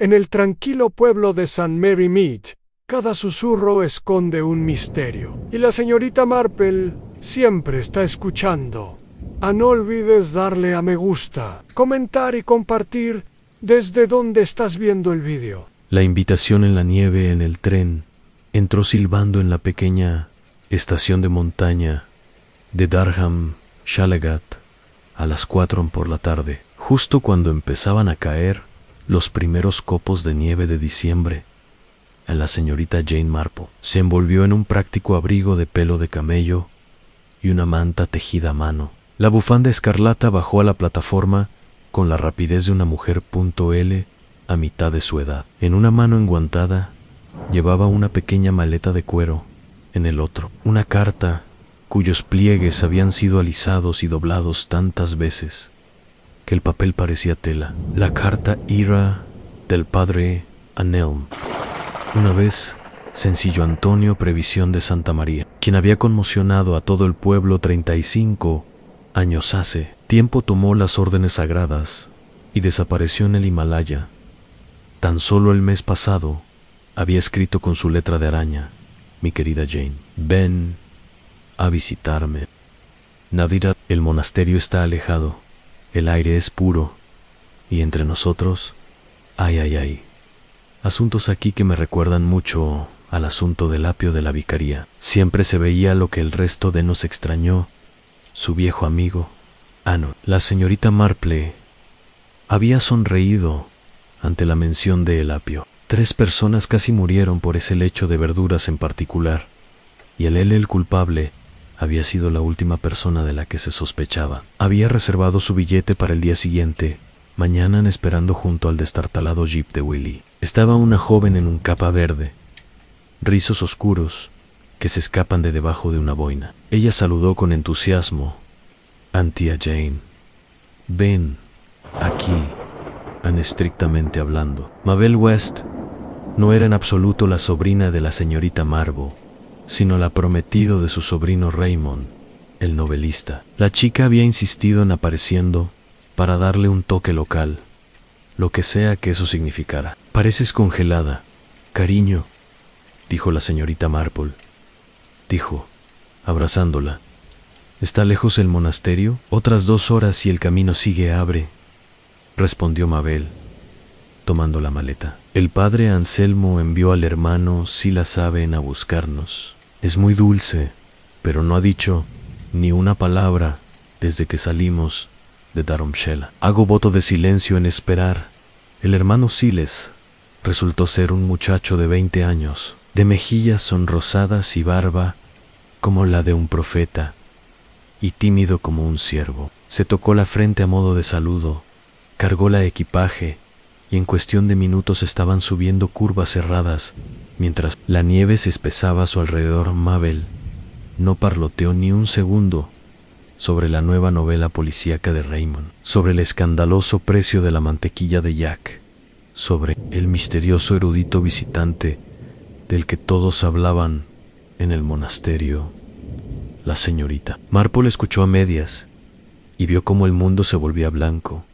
En el tranquilo pueblo de St. Mary Mead, cada susurro esconde un misterio. Y la señorita Marple siempre está escuchando. No olvides darle a me gusta, comentar y compartir desde donde estás viendo el vídeo. La invitación en la nieve en el tren entró silbando en la pequeña estación de montaña de Durham Shalagat a las 4 por la tarde, justo cuando empezaban a caer los primeros copos de nieve de diciembre. La señorita Jane Marple se envolvió en un práctico abrigo de pelo de camello y una manta tejida a mano. La bufanda escarlata bajó a la plataforma con la rapidez de una mujer .L a mitad de su edad. En una mano enguantada llevaba una pequeña maleta de cuero, en el otro una carta cuyos pliegues habían sido alisados y doblados tantas veces que el papel parecía tela. La carta era del padre Anelm, una vez sencillo Antonio Previsión de Santa María, quien había conmocionado a todo el pueblo 35 años hace. Tiempo tomó las órdenes sagradas y desapareció en el Himalaya. Tan solo el mes pasado había escrito con su letra de araña: mi querida Jane, ven a visitarme. Navidad, el monasterio está alejado, el aire es puro, y entre nosotros, ay. Asuntos aquí que me recuerdan mucho al asunto del apio de la vicaría. Siempre se veía lo que el resto de nos extrañó, su viejo amigo, Ano. La señorita Marple había sonreído ante la mención de el apio. 3 personas casi murieron por ese lecho de verduras en particular, y el culpable había sido la última persona de la que se sospechaba. Había reservado su billete para el día siguiente, mañana, esperando junto al destartalado jeep de Willy. Estaba una joven en un capa verde, rizos oscuros que se escapan de debajo de una boina. Ella saludó con entusiasmo: Tía Jane, ven aquí. Estrictamente hablando, Mabel West no era en absoluto la sobrina de la señorita Marble, sino la prometida de su sobrino Raymond, el novelista. La chica había insistido en apareciendo para darle un toque local, lo que sea que eso significara. Pareces congelada, cariño, dijo la señorita Marple. Dijo, abrazándola. ¿Está lejos el monasterio? Otras 2 horas y el camino sigue abre, respondió Mabel, tomando la maleta. El padre Anselmo envió al hermano Silasaben a buscarnos. Es muy dulce, pero no ha dicho ni una palabra desde que salimos de Dharamshala. Hago voto de silencio en esperar. El hermano Siles resultó ser un muchacho de 20 años, de mejillas sonrosadas y barba como la de un profeta, y tímido como un ciervo. Se tocó la frente a modo de saludo, cargó la equipaje, y en cuestión de minutos estaban subiendo curvas cerradas, mientras la nieve se espesaba a su alrededor. Mabel no parloteó ni un segundo sobre la nueva novela policíaca de Raymond, sobre el escandaloso precio de la mantequilla de Jack, sobre el misterioso erudito visitante del que todos hablaban en el monasterio. La señorita Marple escuchó a medias y vio cómo el mundo se volvía blanco.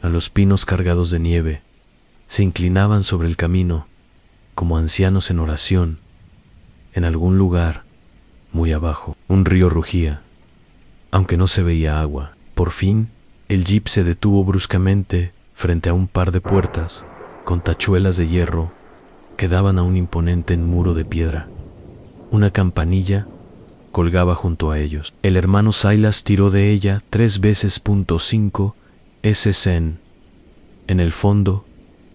A los pinos cargados de nieve se inclinaban sobre el camino como ancianos en oración. En algún lugar, muy abajo, un río rugía, aunque no se veía agua. Por fin, el jeep se detuvo bruscamente frente a un par de puertas con tachuelas de hierro que daban a un imponente muro de piedra. Una campanilla colgaba junto a ellos. El hermano Silas tiró de ella 3 veces. 5 SCN. En el fondo,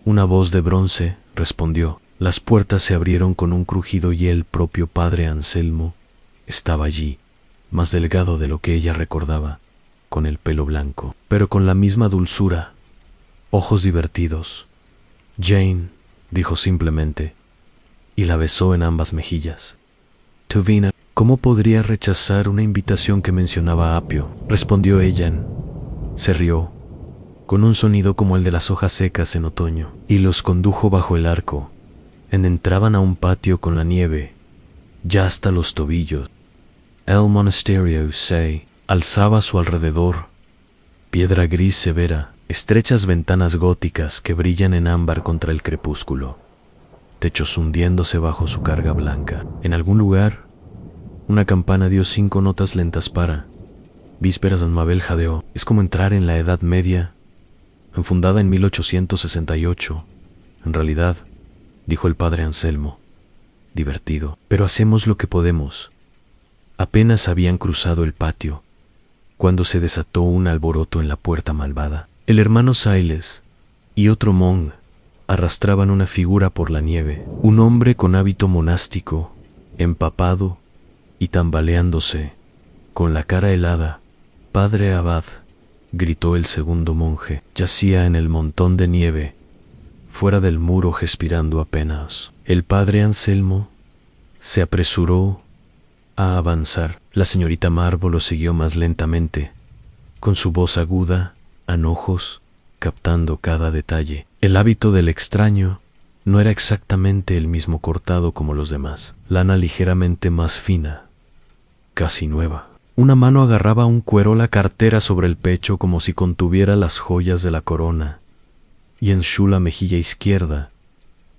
una voz de bronce respondió. Las puertas se abrieron con un crujido y el propio padre Anselmo estaba allí, más delgado de lo que ella recordaba, con el pelo blanco, pero con la misma dulzura, ojos divertidos. Jane, dijo simplemente, y la besó en ambas mejillas. Tuvina, ¿cómo podría rechazar una invitación que mencionaba apio?, respondió ella. Se rió, con un sonido como el de las hojas secas en otoño, y los condujo bajo el arco. Entraban a un patio con la nieve, ya hasta los tobillos. El monasterio se alzaba a su alrededor, piedra gris severa, Estrechas ventanas góticas que brillan en ámbar contra el crepúsculo, techos hundiéndose bajo su carga blanca. En algún lugar, una campana dio 5 notas lentas para vísperas de Mabel jadeó. Es como entrar en la Edad Media, enfundada en 1868. En realidad, dijo el padre Anselmo, divertido. Pero hacemos lo que podemos. Apenas habían cruzado el patio, cuando se desató un alboroto en la puerta malvada. El hermano Siles y otro monje arrastraban una figura por la nieve, un hombre con hábito monástico, empapado y tambaleándose, con la cara helada. Padre Abad, gritó el segundo monje, yacía en el montón de nieve, fuera del muro respirando apenas. El padre Anselmo se apresuró a avanzar. La señorita Marple lo siguió más lentamente, con su voz aguda, anojos, captando cada detalle. El hábito del extraño no era exactamente el mismo cortado como los demás. Lana ligeramente más fina, casi nueva. Una mano agarraba un cuero la cartera sobre el pecho como si contuviera las joyas de la corona, y en su la mejilla izquierda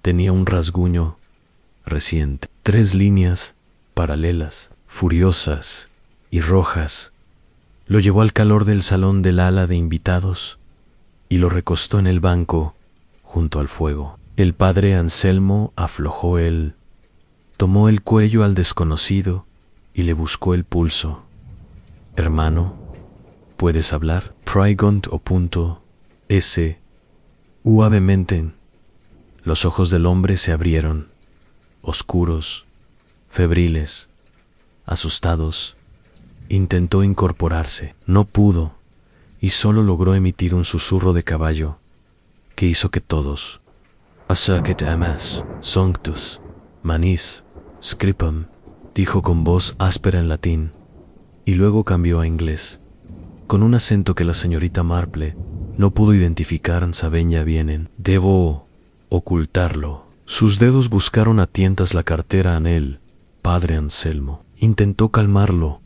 tenía un rasguño reciente. 3 líneas paralelas, furiosas y rojas. Lo llevó al calor del salón del ala de invitados y lo recostó en el banco junto al fuego. El padre Anselmo aflojó tomó el cuello al desconocido y le buscó el pulso. Hermano, ¿puedes hablar? Prygont o punto S. Suavemente. Los ojos del hombre se abrieron, oscuros, febriles, asustados. Intentó incorporarse, no pudo, y solo logró emitir un susurro de caballo que hizo que todos, Asacet amas, Sanctus, Manis, Scripum, dijo con voz áspera en latín, y luego cambió a inglés, con un acento que la señorita Marple no pudo identificar. Sabeña vienen. Debo ocultarlo. Sus dedos buscaron a tientas la cartera en él. Padre Anselmo intentó calmarlo,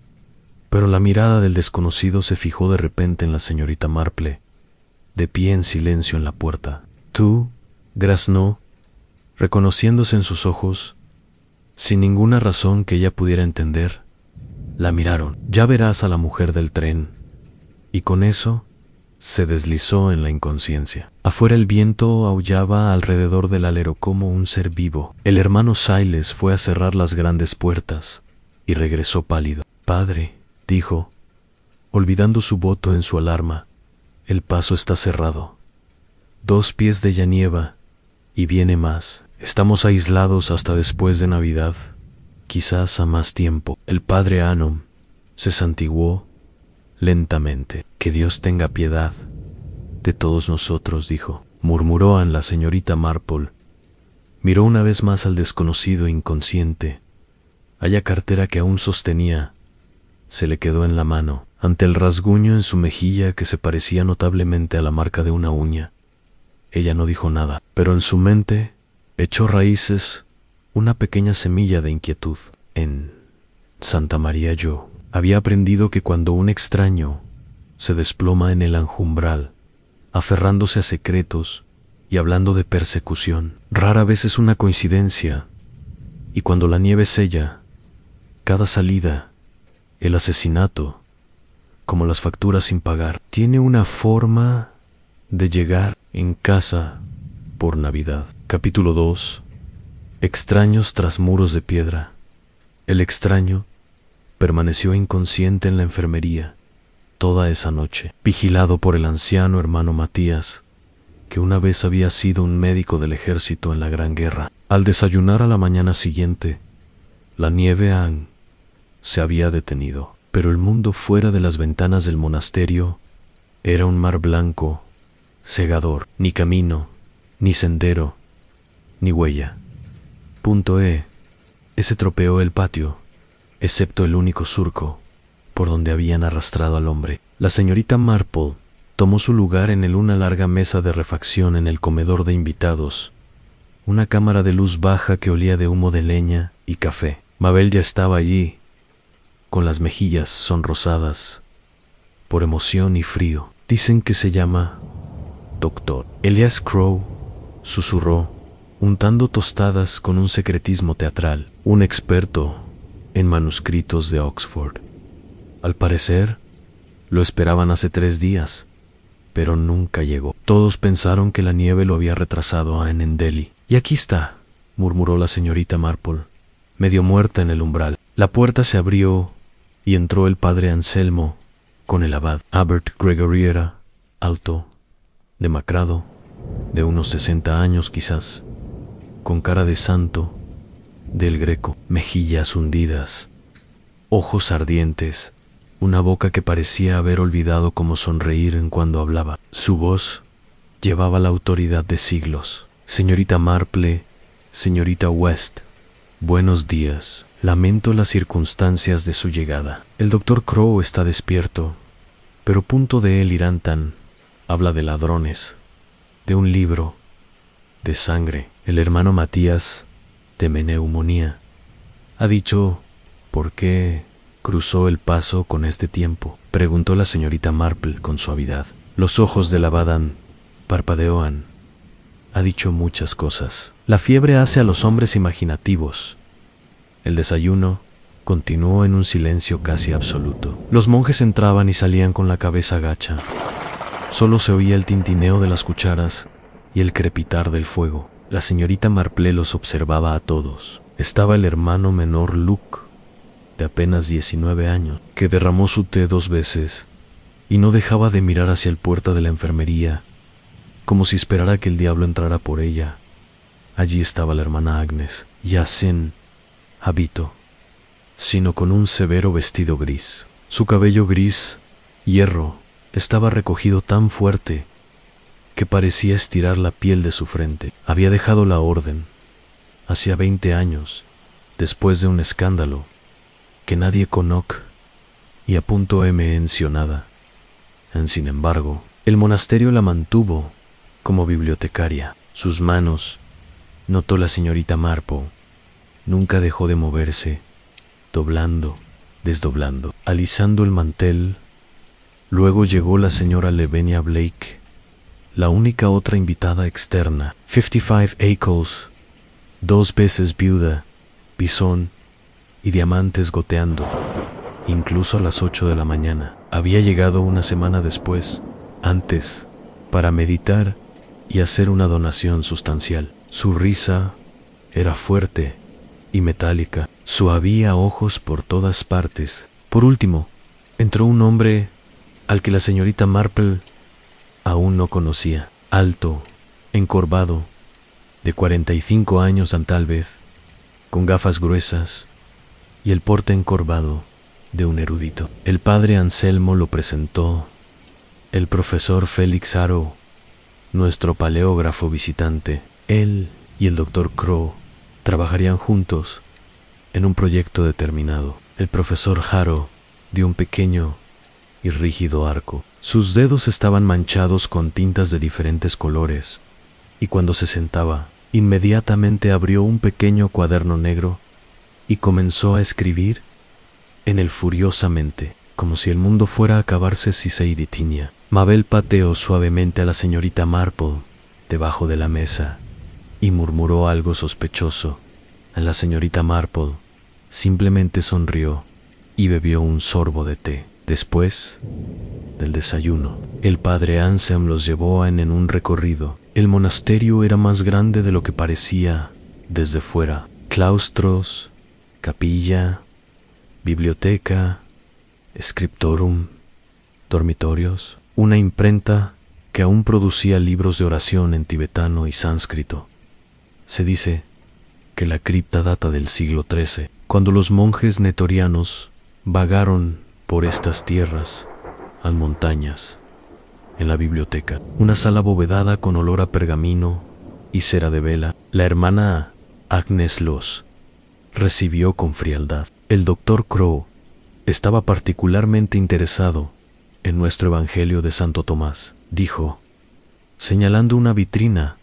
pero la mirada del desconocido se fijó de repente en la señorita Marple, de pie en silencio en la puerta. Tú, graznó, reconociéndose en sus ojos, sin ninguna razón que ella pudiera entender. La miraron. Ya verás a la mujer del tren. Y con eso se deslizó en la inconsciencia. Afuera el viento aullaba alrededor del alero como un ser vivo. El hermano Siles fue a cerrar las grandes puertas y regresó pálido. Padre, dijo, olvidando su voto en su alarma, el paso está cerrado. 2 pies de llanieva y viene más. Estamos aislados hasta después de Navidad, quizás a más tiempo. El padre Anom se santiguó lentamente. Que Dios tenga piedad de todos nosotros, dijo. Murmuró la señorita Marple. Miró una vez más al desconocido inconsciente. Aquella cartera que aún sostenía se le quedó en la mano. Ante el rasguño en su mejilla que se parecía notablemente a la marca de una uña, ella no dijo nada, pero en su mente echó raíces una pequeña semilla de inquietud. En Santa María yo había aprendido que cuando un extraño se desploma en el anjumbral, aferrándose a secretos y hablando de persecución, rara vez es una coincidencia, y cuando la nieve sella cada salida, el asesinato, como las facturas sin pagar, tiene una forma de llegar en casa por Navidad. Capítulo 2. Extraños tras muros de piedra. El extraño permaneció inconsciente en la enfermería toda esa noche, vigilado por el anciano hermano Matías, que una vez había sido un médico del ejército en la Gran Guerra. Al desayunar a la mañana siguiente, la nieve se había detenido, pero el mundo fuera de las ventanas del monasterio era un mar blanco, cegador. Ni camino, ni sendero, ni huella. Se tropeó el patio, excepto el único surco por donde habían arrastrado al hombre. La señorita Marple tomó su lugar en una larga mesa de refacción en el comedor de invitados, una cámara de luz baja que olía de humo de leña y café. Mabel ya estaba allí, con las mejillas sonrosadas por emoción y frío. Dicen que se llama doctor. Elias Crow susurró, untando tostadas con un secretismo teatral, un experto en manuscritos de Oxford. Al parecer, lo esperaban hace 3 días, pero nunca llegó. Todos pensaron que la nieve lo había retrasado a Enendeli. «Y aquí está», murmuró la señorita Marple, medio muerta en el umbral. La puerta se abrió y entró el padre Anselmo con el abad. Albert Gregory era alto, demacrado, de unos 60 años quizás, con cara de santo del Greco, mejillas hundidas, ojos ardientes, una boca que parecía haber olvidado cómo sonreír en cuando hablaba. Su voz llevaba la autoridad de siglos. «Señorita Marple, señorita West, buenos días. Lamento las circunstancias de su llegada. El doctor Crow está despierto, pero punto de él Irantan habla de ladrones, de un libro, de sangre. El hermano Matías teme neumonía. Ha dicho, ¿por qué cruzó el paso con este tiempo?», preguntó la señorita Marple con suavidad. Los ojos de la Badan parpadeoan. Ha dicho muchas cosas. La fiebre hace a los hombres imaginativos. El desayuno continuó en un silencio casi absoluto. Los monjes entraban y salían con la cabeza gacha. Solo se oía el tintineo de las cucharas y el crepitar del fuego. La señorita Marple los observaba a todos. Estaba el hermano menor Luke, de apenas 19 años, que derramó su té 2 veces y no dejaba de mirar hacia el puerta de la enfermería, como si esperara que el diablo entrara por ella. Allí estaba la hermana Agnes, ya sin hábito, sino con un severo vestido gris. Su cabello gris, hierro, estaba recogido tan fuerte que parecía estirar la piel de su frente. Había dejado la orden, hacía 20 años, después de un escándalo que nadie conoce y a punto mencionada. Sin embargo, el monasterio la mantuvo como bibliotecaria. Sus manos, notó la señorita Marple, nunca dejó de moverse, doblando, desdoblando, alisando el mantel. Luego llegó la señora Lavinia Blake, la única otra invitada externa. 55 Acres, 2 veces viuda, bisón y diamantes goteando, incluso a las 8 de la mañana. Había llegado una semana después, antes, para meditar y hacer una donación sustancial. Su risa era fuerte y metálica. Había ojos por todas partes. Por último, entró un hombre al que la señorita Marple aún no conocía. Alto, encorvado, de 45 años tal vez, con gafas gruesas y el porte encorvado de un erudito. El padre Anselmo lo presentó. El profesor Félix Harrow, nuestro paleógrafo visitante. Él y el doctor Crow trabajarían juntos en un proyecto determinado. El profesor Harrow dio un pequeño y rígido arco. Sus dedos estaban manchados con tintas de diferentes colores, y cuando se sentaba, inmediatamente abrió un pequeño cuaderno negro y comenzó a escribir en él furiosamente, como si el mundo fuera a acabarse si se detiña. Mabel pateó suavemente a la señorita Marple debajo de la mesa y murmuró algo sospechoso. La señorita Marple simplemente sonrió y bebió un sorbo de té. Después del desayuno, el padre Anselm los llevó en un recorrido. El monasterio era más grande de lo que parecía desde fuera. Claustros, capilla, biblioteca, scriptorum, dormitorios, una imprenta que aún producía libros de oración en tibetano y sánscrito. Se dice que la cripta data del siglo XIII, cuando los monjes netorianos vagaron por estas tierras a montañas. En la biblioteca, una sala abovedada con olor a pergamino y cera de vela, la hermana Agnes los recibió con frialdad. El doctor Crow estaba particularmente interesado en nuestro Evangelio de Santo Tomás, dijo, señalando una vitrina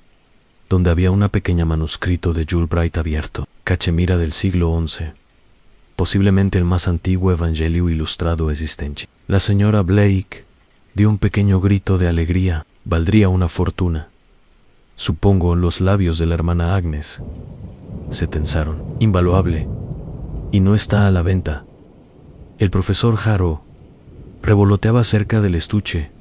donde había un pequeño manuscrito de Jules Bright abierto, cachemira del siglo XI, posiblemente el más antiguo evangelio ilustrado existente. La señora Blake dio un pequeño grito de alegría. Valdría una fortuna. Supongo los labios de la hermana Agnes se tensaron. Invaluable. Y no está a la venta. El profesor Harrow revoloteaba cerca del estuche,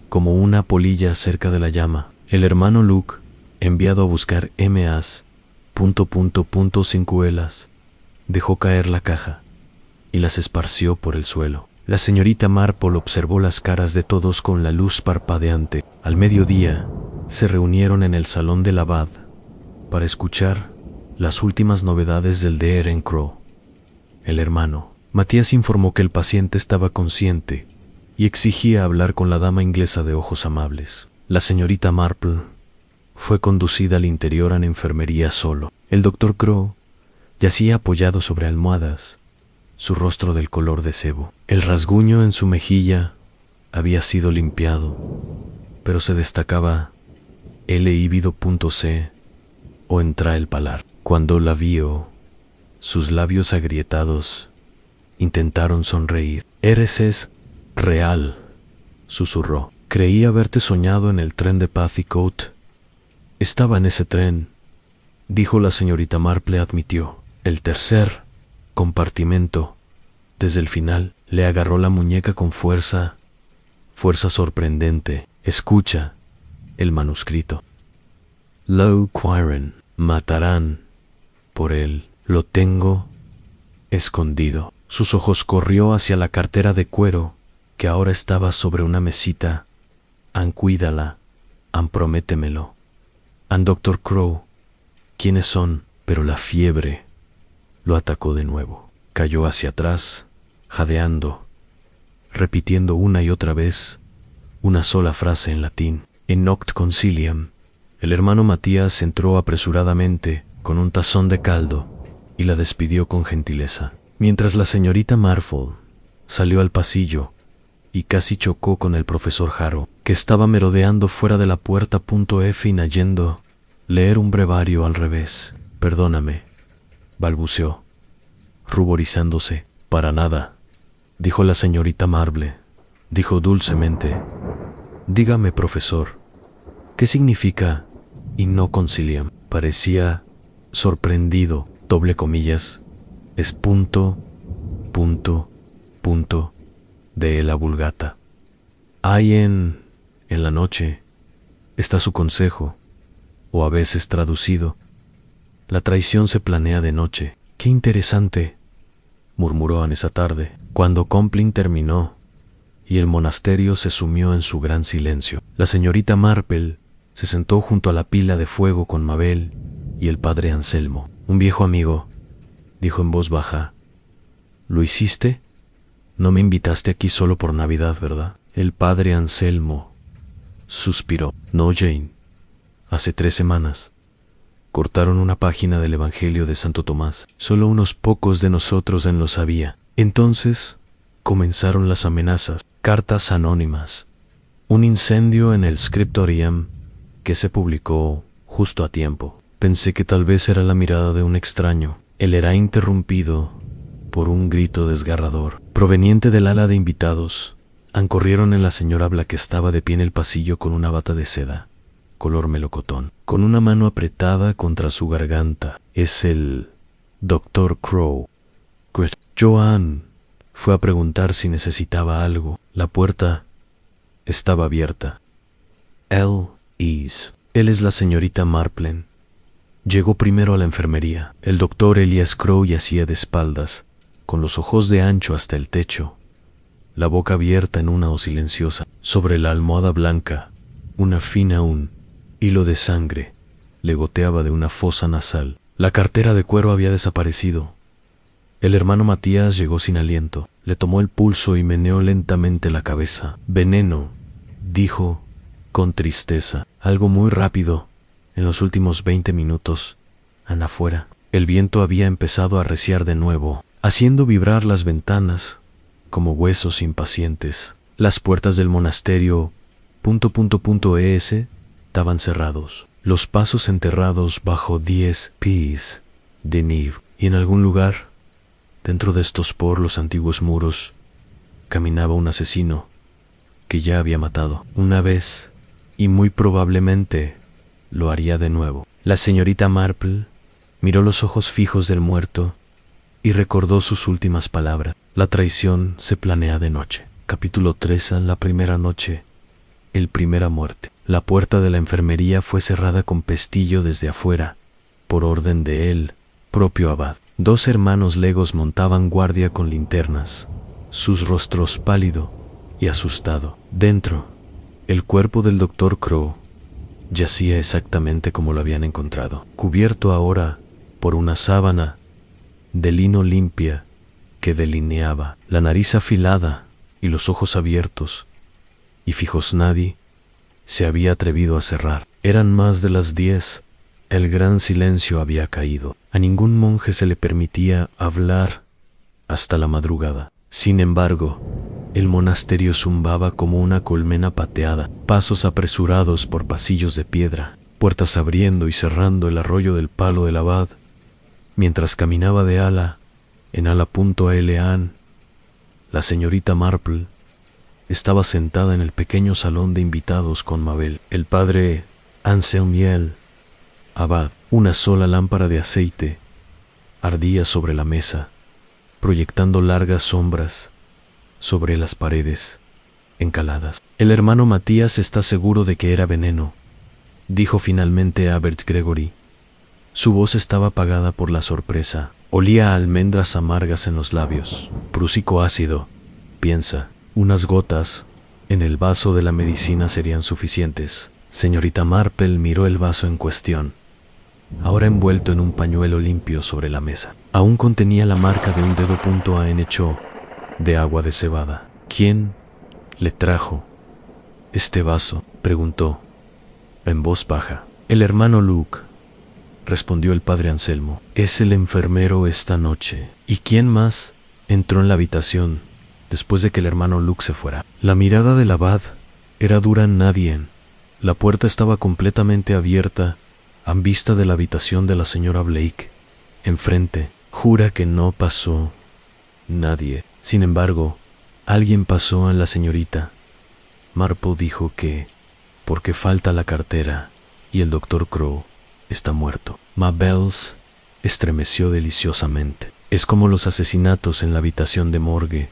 como una polilla cerca de la llama. El hermano Luke, enviado a buscar M.A.s, cincuelas, dejó caer la caja y las esparció por el suelo. La señorita Marple observó las caras de todos con la luz parpadeante. Al mediodía, se reunieron en el salón del abad para escuchar las últimas novedades del de Ehrencroft. El hermano Matías informó que el paciente estaba consciente y exigía hablar con la dama inglesa de ojos amables. La señorita Marple fue conducida al interior a la enfermería solo. El doctor Crow yacía apoyado sobre almohadas, su rostro del color de sebo. El rasguño en su mejilla había sido limpiado, pero se destacaba L.C. o entra el palar. Cuando la vio, sus labios agrietados intentaron sonreír. «Eres real», susurró. «Creí haberte soñado en el tren de Petticoat». «Estaba en ese tren», dijo la señorita Marple. Admitió. El tercer compartimento, desde el final, le agarró la muñeca con fuerza sorprendente. «Escucha el manuscrito. Low Quiren, matarán por él. Lo tengo escondido». Sus ojos corrió hacia la cartera de cuero que ahora estaba sobre una mesita. «An cuídala, an prométemelo. An Dr. Crow, ¿quiénes son?» Pero la fiebre lo atacó de nuevo. Cayó hacia atrás, jadeando, repitiendo una y otra vez una sola frase en latín. «En noct conciliam». El hermano Matías entró apresuradamente con un tazón de caldo y la despidió con gentileza, mientras la señorita Marple salió al pasillo y casi chocó con el profesor Harrow, que estaba merodeando fuera de la puerta. Finayendo leer un brevario al revés. «Perdóname», balbuceó, ruborizándose. «Para nada», dijo la señorita Marple. Dijo dulcemente: «Dígame, profesor, ¿qué significa in no conciliam?» Parecía sorprendido. Doble comillas. Es punto de la Vulgata. Hay en la noche está su consejo, o a veces traducido: la traición se planea de noche. «Qué interesante», murmuró en esa tarde, cuando Compline terminó y el monasterio se sumió en su gran silencio. La señorita Marple se sentó junto a la pila de fuego con Mabel y el padre Anselmo. «Un viejo amigo», dijo en voz baja. «¿Lo hiciste? No me invitaste aquí solo por Navidad, ¿verdad?» El padre Anselmo suspiró. «No, Jane. Hace 3 semanas cortaron una página del Evangelio de Santo Tomás. Solo unos pocos de nosotros lo sabía. Entonces comenzaron las amenazas, cartas anónimas, un incendio en el scriptorium que se publicó justo a tiempo. Pensé que tal vez era la mirada de un extraño». Él era interrumpido por un grito desgarrador, proveniente del ala de invitados. Ancorrieron en la señora Black, que estaba de pie en el pasillo con una bata de seda, color melocotón, con una mano apretada contra su garganta. «Es el Dr. Crow». Joan fue a preguntar si necesitaba algo. La puerta estaba abierta. Él es la señorita Marple. Llegó primero a la enfermería. El doctor Elias Crow yacía de espaldas, con los ojos de ancho hasta el techo, la boca abierta en una O silenciosa. Sobre la almohada blanca, un hilo de sangre le goteaba de una fosa nasal. La cartera de cuero había desaparecido. El hermano Matías llegó sin aliento. Le tomó el pulso y meneó lentamente la cabeza. «Veneno», dijo con tristeza. «Algo muy rápido. En los últimos 20 minutos, afuera». El viento había empezado a arreciar de nuevo, haciendo vibrar las ventanas como huesos impacientes. Las puertas del monasterio estaban cerrados, los pasos enterrados bajo 10 pies de nieve, y en algún lugar, dentro de estos por los antiguos muros, caminaba un asesino que ya había matado. Una vez y muy probablemente lo haría de nuevo. La señorita Marple miró los ojos fijos del muerto y recordó sus últimas palabras. La traición se planea de noche. Capítulo 3. La primera noche. El primera muerte. La puerta de la enfermería fue cerrada con pestillo desde afuera, por orden de él, propio abad. 2 hermanos legos montaban guardia con linternas, sus rostros pálido y asustado. Dentro, el cuerpo del doctor Crow yacía exactamente como lo habían encontrado, cubierto ahora por una sábana de lino limpia que delineaba la nariz afilada y los ojos abiertos y fijos. Nadie se había atrevido a cerrar. Eran más de las 10. El gran silencio había caído. A ningún monje se le permitía hablar hasta la madrugada. Sin embargo, el monasterio zumbaba como una colmena pateada, pasos apresurados por pasillos de piedra, puertas abriendo y cerrando el arroyo del palo del abad, mientras caminaba de ala en ala. Eleán, la señorita Marple, estaba sentada en el pequeño salón de invitados con Mabel, el padre Anselmiel, abad. Una sola lámpara de aceite ardía sobre la mesa, proyectando largas sombras sobre las paredes encaladas. El hermano Matías está seguro de que era veneno, dijo finalmente Albert Gregory. Su voz estaba apagada por la sorpresa. Olía a almendras amargas en los labios. Prúsico ácido, piensa. Unas gotas en el vaso de la medicina serían suficientes. Señorita Marple miró el vaso en cuestión, ahora envuelto en un pañuelo limpio sobre la mesa. Aún contenía la marca de un dedo. Ancho de agua de cebada. ¿Quién le trajo este vaso?, preguntó en voz baja. El hermano Luke, respondió el padre Anselmo. Es el enfermero esta noche. ¿Y quién más entró en la habitación después de que el hermano Luke se fuera? La mirada del abad era dura en nadie. La puerta estaba completamente abierta en vista de la habitación de la señora Blake. Enfrente, jura que no pasó nadie. Sin embargo, alguien pasó en la señorita. Marple dijo que, porque falta la cartera y el doctor Crow está muerto. Mabels estremeció deliciosamente. Es como los asesinatos en la habitación de morgue,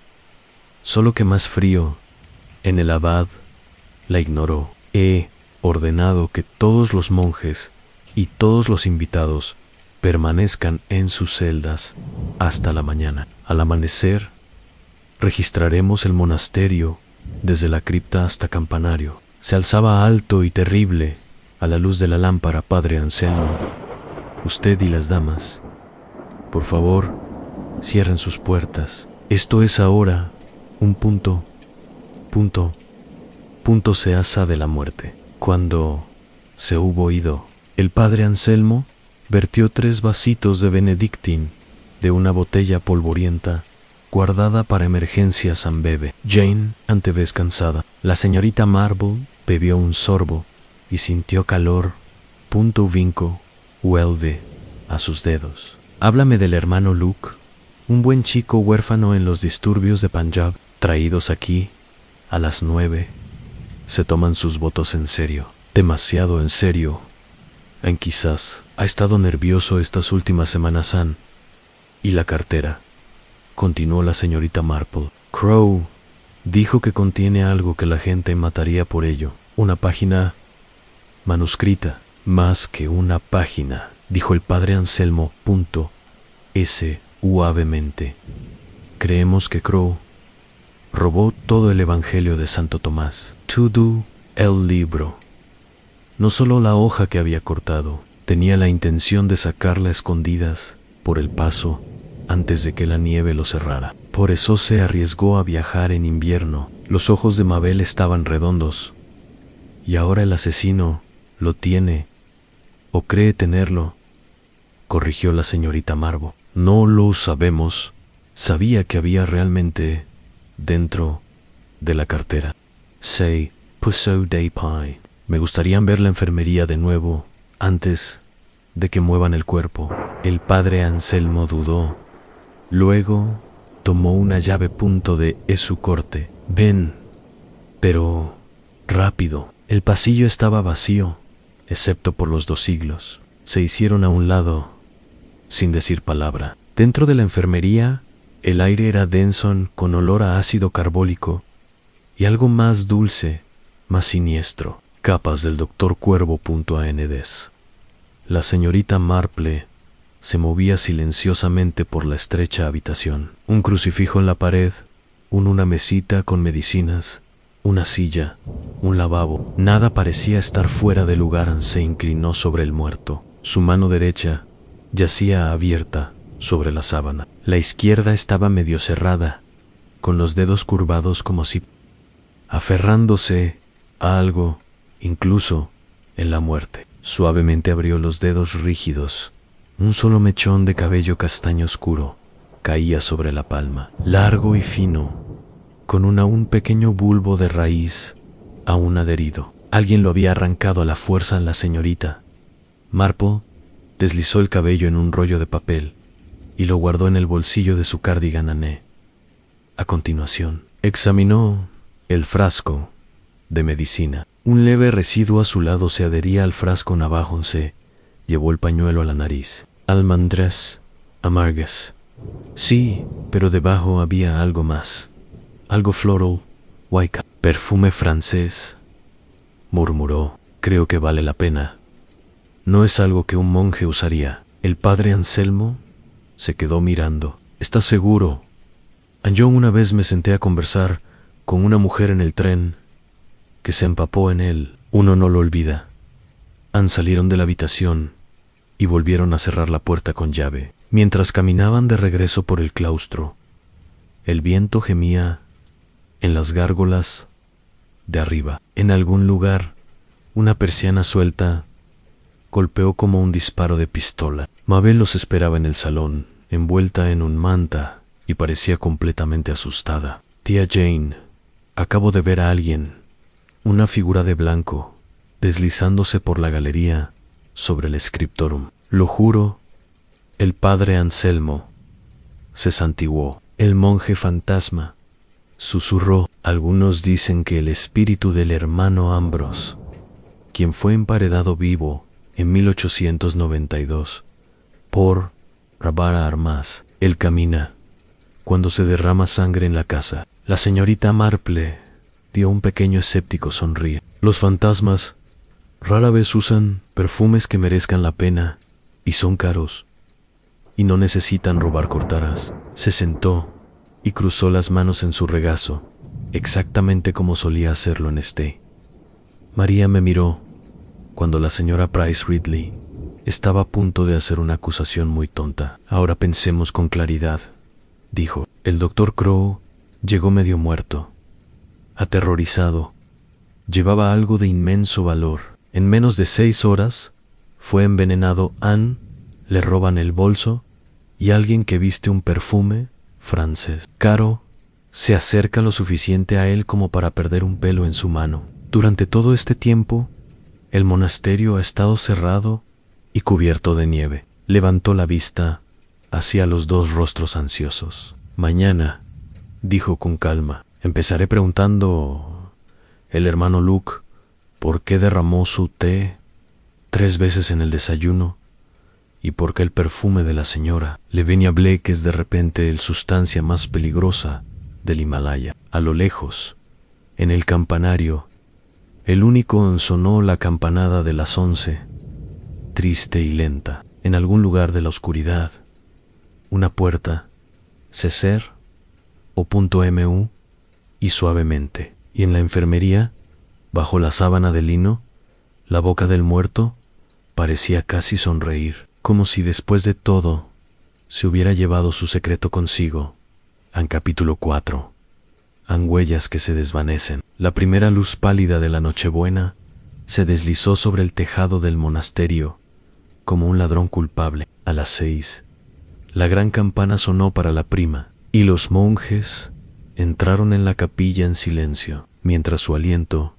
solo que más frío. En el abad la ignoró. He ordenado que todos los monjes y todos los invitados permanezcan en sus celdas hasta la mañana. Al amanecer, registraremos el monasterio desde la cripta hasta campanario. Se alzaba alto y terrible a la luz de la lámpara. Padre Anselmo, usted y las damas, por favor, cierren sus puertas. Esto es ahora un punto se asa de la muerte. Cuando se hubo ido, el padre Anselmo vertió 3 vasitos de Benedictín de una botella polvorienta guardada para emergencias en bebé. Jane antevez cansada. La señorita Marple bebió un sorbo y sintió calor. Vinco vuelve a sus dedos. Háblame del hermano Luke, un buen chico huérfano en los disturbios de Punjab, traídos aquí a las 9. Se toman sus votos en serio, demasiado en serio. Quizás ha estado nervioso estas últimas semanas. Y la cartera, continuó la señorita Marple. Crow dijo que contiene algo que la gente mataría por ello. Una página manuscrita. Más que una página, dijo el padre Anselmo. Suavemente. Creemos que Crow robó todo el Evangelio de Santo Tomás. Todo el libro. No solo la hoja que había cortado, tenía la intención de sacarla a escondidas por el paso antes de que la nieve lo cerrara. Por eso se arriesgó a viajar en invierno. Los ojos de Mabel estaban redondos. Y ahora el asesino lo tiene, o cree tenerlo, corrigió la señorita Marble. No lo sabemos. Sabía que había realmente dentro de la cartera. Say, puso de pie. Me gustaría ver la enfermería de nuevo antes de que muevan el cuerpo. El padre Anselmo dudó. Luego tomó una llave de su corte. Ven, pero rápido. El pasillo estaba vacío, excepto por los 2 siglos. Se hicieron a un lado, sin decir palabra. Dentro de la enfermería, el aire era denso con olor a ácido carbólico y algo más dulce, más siniestro. Capas del doctor Cuervo.ands. La señorita Marple se movía silenciosamente por la estrecha habitación. Un crucifijo en la pared, una mesita con medicinas, una silla, un lavabo. Nada parecía estar fuera de lugar. Se inclinó sobre el muerto. Su mano derecha yacía abierta sobre la sábana. La izquierda estaba medio cerrada, con los dedos curvados como si aferrándose a algo, incluso en la muerte. Suavemente abrió los dedos rígidos. Un solo mechón de cabello castaño oscuro caía sobre la palma, largo y fino, con un pequeño bulbo de raíz aún adherido. Alguien lo había arrancado a la fuerza a la señorita. Marple deslizó el cabello en un rollo de papel y lo guardó en el bolsillo de su cardigan ané. A continuación, examinó el frasco de medicina. Un leve residuo azulado se adhería al frasco navajo. Se llevó el pañuelo a la nariz. Almendras amargas. Sí, pero debajo había algo más. Algo floral, huayca. Perfume francés, murmuró. Creo que vale la pena. No es algo que un monje usaría. El padre Anselmo se quedó mirando. ¿Estás seguro? Yo una vez me senté a conversar con una mujer en el tren que se empapó en él. Uno no lo olvida. Salieron de la habitación y volvieron a cerrar la puerta con llave. Mientras caminaban de regreso por el claustro, el viento gemía en las gárgolas de arriba. En algún lugar, una persiana suelta golpeó como un disparo de pistola. Mabel los esperaba en el salón, envuelta en un manta, y parecía completamente asustada. Tía Jane, acabo de ver a alguien, una figura de blanco, deslizándose por la galería sobre el scriptorum. Lo juro. El padre Anselmo se santiguó. El monje fantasma susurró. Algunos dicen que el espíritu del hermano Ambrose, quien fue emparedado vivo en 1892 por Rabara Armas, él camina cuando se derrama sangre en la casa. La señorita Marple dio un pequeño escéptico sonríe. Los fantasmas rara vez usan perfumes que merezcan la pena y son caros y no necesitan robar cortaras. Se sentó y cruzó las manos en su regazo, exactamente como solía hacerlo en este. María me miró cuando la señora Price Ridley estaba a punto de hacer una acusación muy tonta. Ahora pensemos con claridad, dijo. El doctor Crow llegó medio muerto, aterrorizado. Llevaba algo de inmenso valor. En menos de 6 horas fue envenenado. Anne le roban el bolso y alguien que viste un perfume francés caro se acerca lo suficiente a él como para perder un pelo en su mano. Durante todo este tiempo, el monasterio ha estado cerrado y cubierto de nieve. Levantó la vista hacia los 2 rostros ansiosos. Mañana, dijo con calma, empezaré preguntando el hermano Luke por qué derramó su té 3 veces en el desayuno y por qué el perfume de la señora Lavinia Blake es de repente el sustancia más peligrosa del Himalaya. A lo lejos, en el campanario, el único sonó la campanada de las 11, triste y lenta. En algún lugar de la oscuridad, una puerta, ceser o .mu, y suavemente. Y en la enfermería, bajo la sábana de lino, la boca del muerto parecía casi sonreír, como si después de todo se hubiera llevado su secreto consigo. En capítulo 4. Han huellas que se desvanecen. La primera luz pálida de la Nochebuena se deslizó sobre el tejado del monasterio como un ladrón culpable. A las 6, la gran campana sonó para la prima, y los monjes entraron en la capilla en silencio, mientras su aliento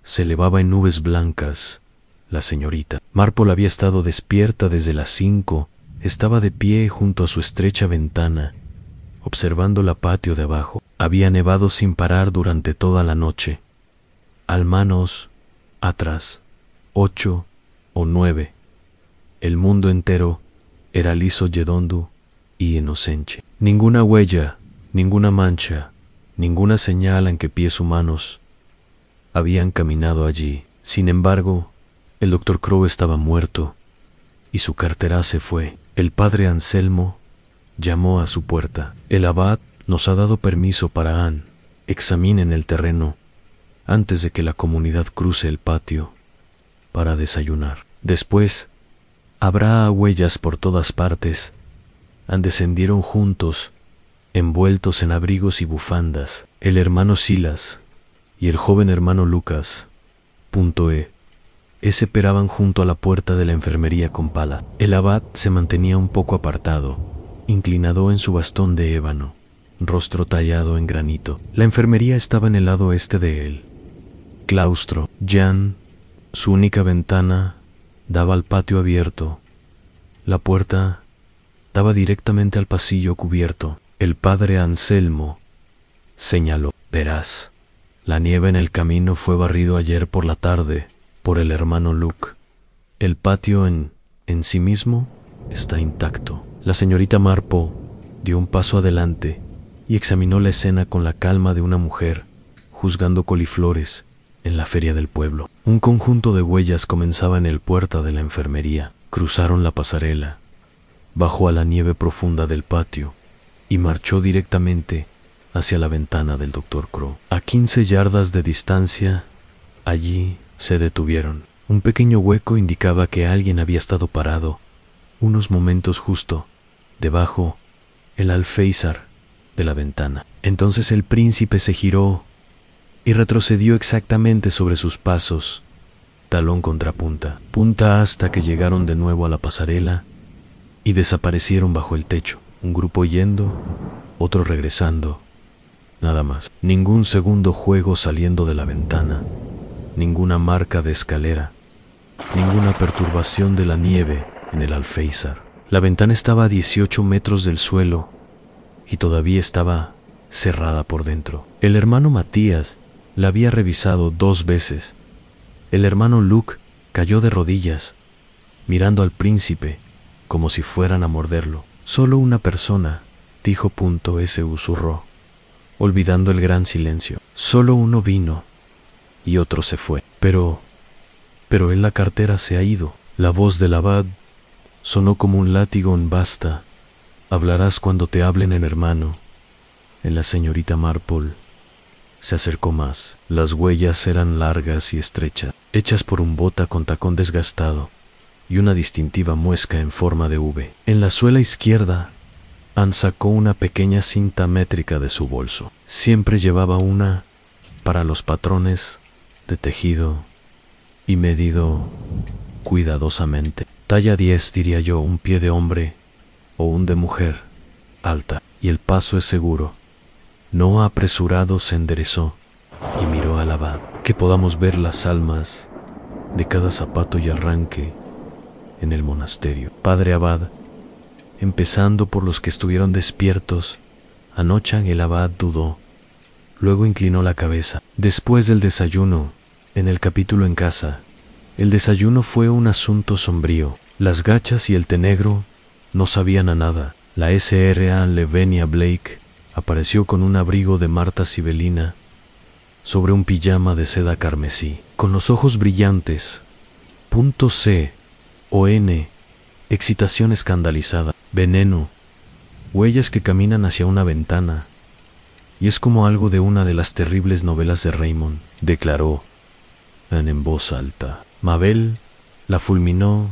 se elevaba en nubes blancas. La señorita Marple había estado despierta desde las 5, estaba de pie junto a su estrecha ventana, observando la patio de abajo. Había nevado sin parar durante toda la noche. Almanos Atrás, 8 o 9. El mundo entero era liso Yedondu y inocente. Ninguna huella, ninguna mancha, ninguna señal en que pies humanos habían caminado allí. Sin embargo, el Dr. Crow estaba muerto y su cartera se fue. El padre Anselmo llamó a su puerta. El abad nos ha dado permiso para Anne. Examinen el terreno antes de que la comunidad cruce el patio para desayunar. Después, habrá huellas por todas partes. Anne descendieron juntos, envueltos en abrigos y bufandas. El hermano Silas y el joven hermano Lucas, esperaban junto a la puerta de la enfermería con pala. El abad se mantenía un poco apartado, inclinado en su bastón de ébano, rostro tallado en granito. La enfermería estaba en el lado este de él. Claustro. Jan, su única ventana, daba al patio abierto. La puerta daba directamente al pasillo cubierto. El padre Anselmo señaló: verás, la nieve en el camino fue barrido ayer por la tarde por el hermano Luke. El patio en sí mismo está intacto. La señorita Marple dio un paso adelante y examinó la escena con la calma de una mujer juzgando coliflores en la feria del pueblo. Un conjunto de huellas comenzaba en el puerta de la enfermería. Cruzaron la pasarela, bajó a la nieve profunda del patio y marchó directamente hacia la ventana del Dr. Crow. A 15 yardas de distancia, allí se detuvieron. Un pequeño hueco indicaba que alguien había estado parado unos momentos justo debajo el alféizar de la ventana. Entonces el príncipe se giró y retrocedió exactamente sobre sus pasos, talón contra punta, hasta que llegaron de nuevo a la pasarela y desaparecieron bajo el techo. Un grupo yendo, otro regresando, nada más. Ningún segundo juego saliendo de la ventana, ninguna marca de escalera, ninguna perturbación de la nieve en el alféizar. La ventana estaba a 18 metros del suelo y todavía estaba cerrada por dentro. El hermano Matías la había revisado 2 veces. El hermano Luke cayó de rodillas, mirando al príncipe como si fueran a morderlo. Solo una persona, dijo susurró, olvidando el gran silencio. Solo uno vino y otro se fue. Pero en la cartera se ha ido. La voz del abad sonó como un látigo en basta. Hablarás cuando te hablen en hermano. En la señorita Marple se acercó más. Las huellas eran largas y estrechas, hechas por un bota con tacón desgastado y una distintiva muesca en forma de V. En la suela izquierda, Anne sacó una pequeña cinta métrica de su bolso. Siempre llevaba una para los patrones de tejido y medido cuidadosamente. Talla 10, diría yo, un pie de hombre o un de mujer, alta, y el paso es seguro. No apresurado se enderezó y miró al abad. Que podamos ver las almas de cada zapato y arranque en el monasterio. Padre abad, empezando por los que estuvieron despiertos, anoche el abad dudó, luego inclinó la cabeza. Después del desayuno, en el capítulo en casa, el desayuno fue un asunto sombrío. Las gachas y el té negro no sabían a nada. La S.R.A. Levenia Blake apareció con un abrigo de Marta Sibelina sobre un pijama de seda carmesí, con los ojos brillantes. C o N, excitación escandalizada, veneno, huellas que caminan hacia una ventana, y es como algo de una de las terribles novelas de Raymond, declaró Anne en voz alta. Mabel la fulminó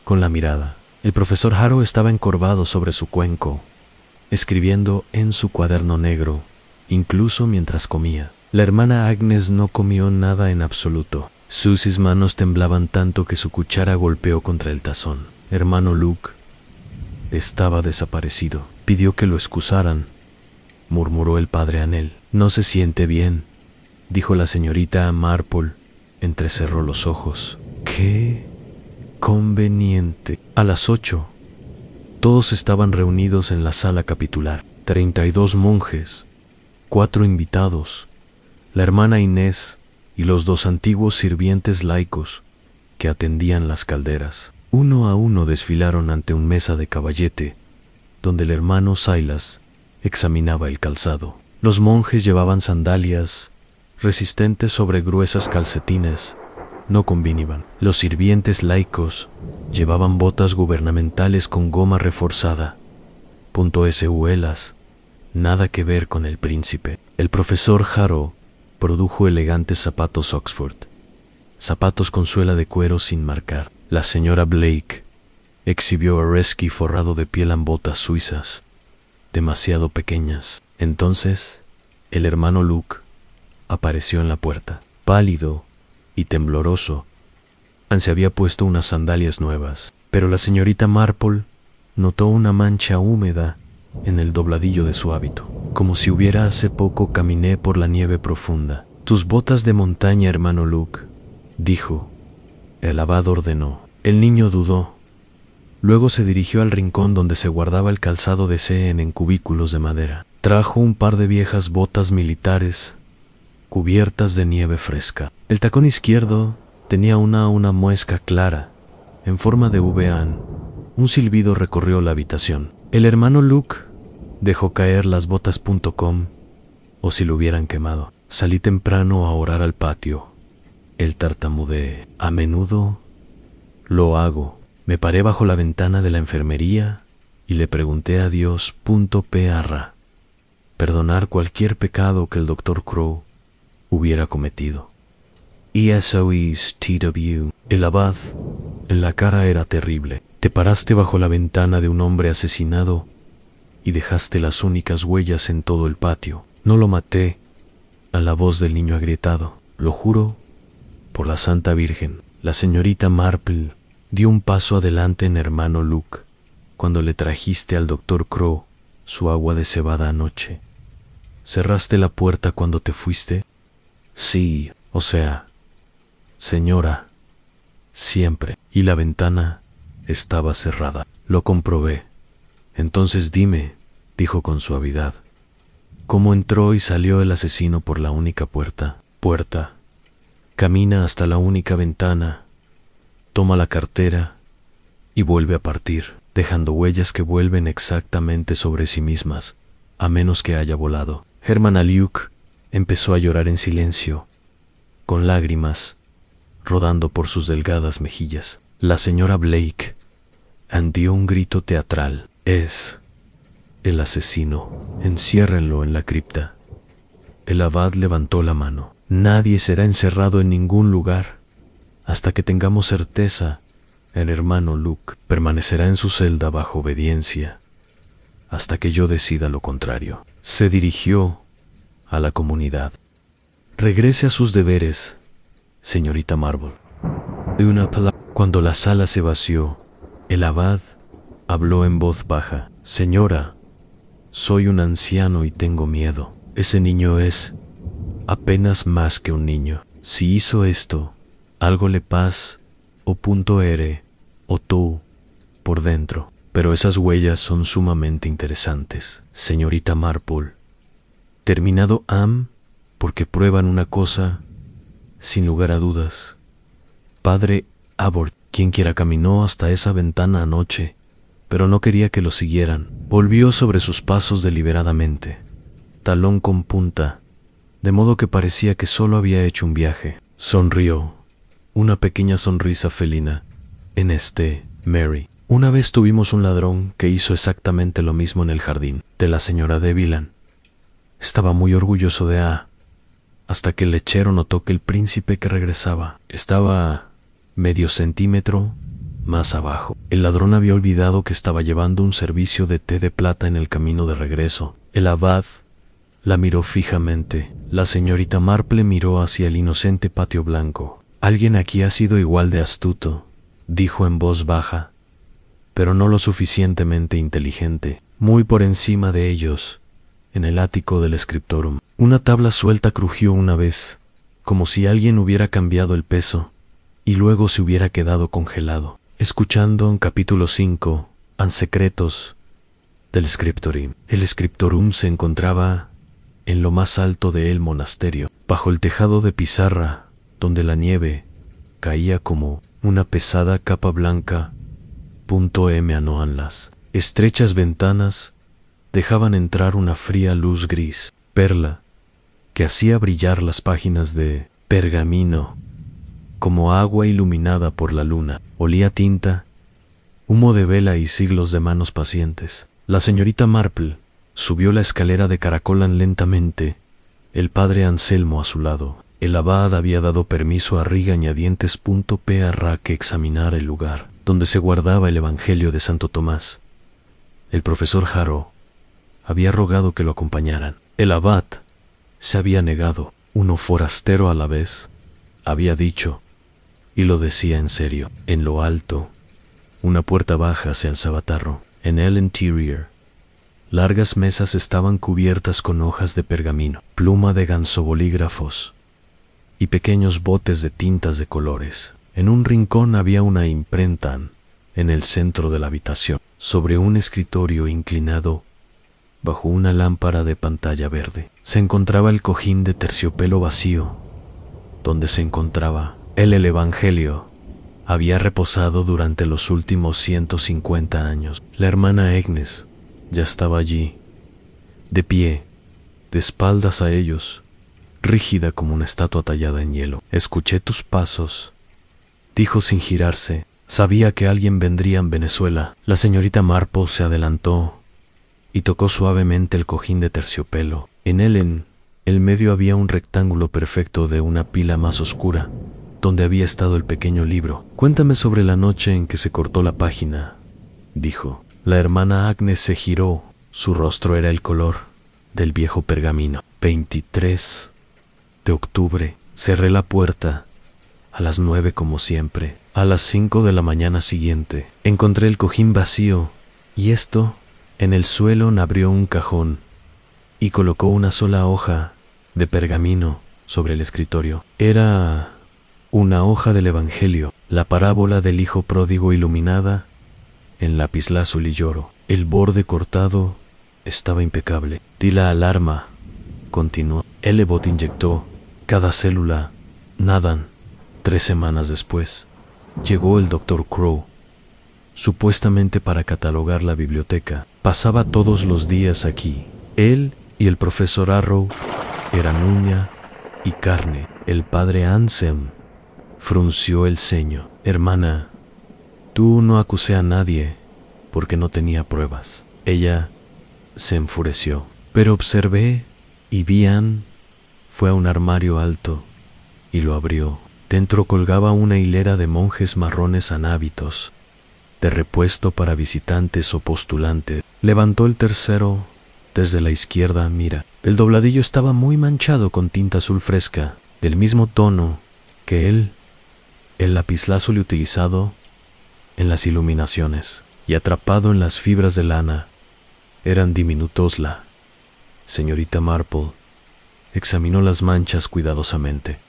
con la mirada. El profesor Harrow estaba encorvado sobre su cuenco, escribiendo en su cuaderno negro, incluso mientras comía. La hermana Agnes no comió nada en absoluto. Sus manos temblaban tanto que su cuchara golpeó contra el tazón. Hermano Luke estaba desaparecido. Pidió que lo excusaran, murmuró el padre Anel. No se siente bien, dijo la señorita Marple. Entrecerró los ojos. ¡Qué conveniente! A las 8, todos estaban reunidos en la sala capitular. 32 monjes, 4 invitados, la hermana Inés y los 2 antiguos sirvientes laicos que atendían las calderas. Uno a uno desfilaron ante un mesa de caballete, donde el hermano Silas examinaba el calzado. Los monjes llevaban sandalias resistentes sobre gruesas calcetines, no combinaban. Los sirvientes laicos llevaban botas gubernamentales con goma reforzada, espuelas, nada que ver con el príncipe. El profesor Harrow produjo elegantes zapatos Oxford, zapatos con suela de cuero sin marcar. La señora Blake exhibió a Resky forrado de piel en botas suizas, demasiado pequeñas. Entonces, el hermano Luke apareció en la puerta, pálido y tembloroso. Se había puesto unas sandalias nuevas, pero la señorita Marple notó una mancha húmeda en el dobladillo de su hábito, como si hubiera hace poco caminé por la nieve profunda. «Tus botas de montaña, hermano Luke», dijo. El abad ordenó. El niño dudó. Luego se dirigió al rincón donde se guardaba el calzado de Sehen en cubículos de madera. Trajo un par de viejas botas militares cubiertas de nieve fresca. El tacón izquierdo tenía una muesca clara, en forma de V. Un silbido recorrió la habitación. El hermano Luke dejó caer las botas. O si lo hubieran quemado. Salí temprano a orar al patio. El tartamudeé. A menudo lo hago. Me paré bajo la ventana de la enfermería y le pregunté a Dios perdonar cualquier pecado que el Dr. Crow hubiera cometido. ESOES TW. El abad, en la cara era terrible. Te paraste bajo la ventana de un hombre asesinado y dejaste las únicas huellas en todo el patio. No lo maté. A la voz del niño agrietado. Lo juro por la Santa Virgen. La señorita Marple dio un paso adelante en hermano Luke cuando le trajiste al Dr. Crow su agua de cebada anoche. ¿Cerraste la puerta cuando te fuiste? Sí, o sea, señora, siempre. Y la ventana estaba cerrada. Lo comprobé. Entonces dime, dijo con suavidad, ¿cómo entró y salió el asesino por la única puerta? Camina hasta la única ventana, toma la cartera y vuelve a partir, dejando huellas que vuelven exactamente sobre sí mismas, a menos que haya volado. Hermann Luke empezó a llorar en silencio, con lágrimas rodando por sus delgadas mejillas. La señora Blake dio un grito teatral. Es el asesino. Enciérrenlo en la cripta. El abad levantó la mano. Nadie será encerrado en ningún lugar hasta que tengamos certeza. El hermano Luke permanecerá en su celda bajo obediencia hasta que yo decida lo contrario. Se dirigió a la comunidad. Regrese a sus deberes, señorita Marple. Cuando la sala se vació, el abad habló en voz baja. Señora, soy un anciano y tengo miedo. Ese niño es apenas más que un niño. Si hizo esto, algo le pasa, o tú, por dentro. Pero esas huellas son sumamente interesantes, señorita Marple. Terminado porque prueban una cosa, sin lugar a dudas. Padre Abbott, quien quiera caminó hasta esa ventana anoche, pero no quería que lo siguieran. Volvió sobre sus pasos deliberadamente, talón con punta, de modo que parecía que solo había hecho un viaje. Sonrió, una pequeña sonrisa felina. Mary. Una vez tuvimos un ladrón que hizo exactamente lo mismo en el jardín de la señora de Villan. Estaba muy orgulloso de hasta que el lechero notó que el príncipe que regresaba estaba medio centímetro más abajo. El ladrón había olvidado que estaba llevando un servicio de té de plata en el camino de regreso. El abad la miró fijamente. La señorita Marple miró hacia el inocente patio blanco. Alguien aquí ha sido igual de astuto, dijo en voz baja, pero no lo suficientemente inteligente. Muy por encima de ellos, en el ático del scriptorum. Una tabla suelta crujió una vez, como si alguien hubiera cambiado el peso, y luego se hubiera quedado congelado. Escuchando en capítulo 5, secretos del scriptorum. El scriptorum se encontraba en lo más alto del monasterio. Bajo el tejado de pizarra donde la nieve caía como una pesada capa blanca. Las estrechas ventanas dejaban entrar una fría luz gris, perla, que hacía brillar las páginas de pergamino como agua iluminada por la luna. Olía tinta, humo de vela y siglos de manos pacientes. La señorita Marple subió la escalera de caracolan lentamente, el padre Anselmo a su lado. El abad había dado permiso a Regañadientes P. que examinara el lugar donde se guardaba el Evangelio de Santo Tomás. El profesor Harrow había rogado que lo acompañaran. El abad se había negado. Uno forastero a la vez, había dicho, y lo decía en serio. En lo alto, una puerta baja se alzaba tarro. En el interior, largas mesas estaban cubiertas con hojas de pergamino, pluma de gansobolígrafos y pequeños botes de tintas de colores. En un rincón había una imprenta en el centro de la habitación. Sobre un escritorio inclinado, bajo una lámpara de pantalla verde, se encontraba el cojín de terciopelo vacío, donde se encontraba el Evangelio. Había reposado durante los últimos 150 años. La hermana Agnes ya estaba allí, de pie, de espaldas a ellos, rígida como una estatua tallada en hielo. Escuché tus pasos, dijo sin girarse. Sabía que alguien vendría en Venezuela. La señorita Marple se adelantó y tocó suavemente el cojín de terciopelo. En el medio había un rectángulo perfecto de una pila más oscura, donde había estado el pequeño libro. Cuéntame sobre la noche en que se cortó la página, dijo. La hermana Agnes se giró. Su rostro era el color del viejo pergamino. 23 de octubre. Cerré la puerta a las 9 como siempre. A las 5 de la mañana siguiente encontré el cojín vacío, y en el suelo abrió un cajón y colocó una sola hoja de pergamino sobre el escritorio. Era una hoja del Evangelio, la parábola del hijo pródigo iluminada en lapislázuli y oro. El borde cortado estaba impecable. Di la alarma, continuó. Elebot inyectó cada célula. Nadan. 3 semanas después, llegó el Dr. Crow, supuestamente para catalogar la biblioteca. Pasaba todos los días aquí. Él y el profesor Harrow eran uña y carne. El padre Anselm frunció el ceño. Hermana, tú no acusé a nadie porque no tenía pruebas. Ella se enfureció. Pero observé y fue a un armario alto y lo abrió. Dentro colgaba una hilera de monjes marrones anábitos, de repuesto para visitantes o postulantes. Levantó el tercero desde la izquierda. Mira, el dobladillo estaba muy manchado con tinta azul fresca, del mismo tono que el lapislázuli utilizado en las iluminaciones, y atrapado en las fibras de lana eran diminutos. La señorita Marple examinó las manchas cuidadosamente.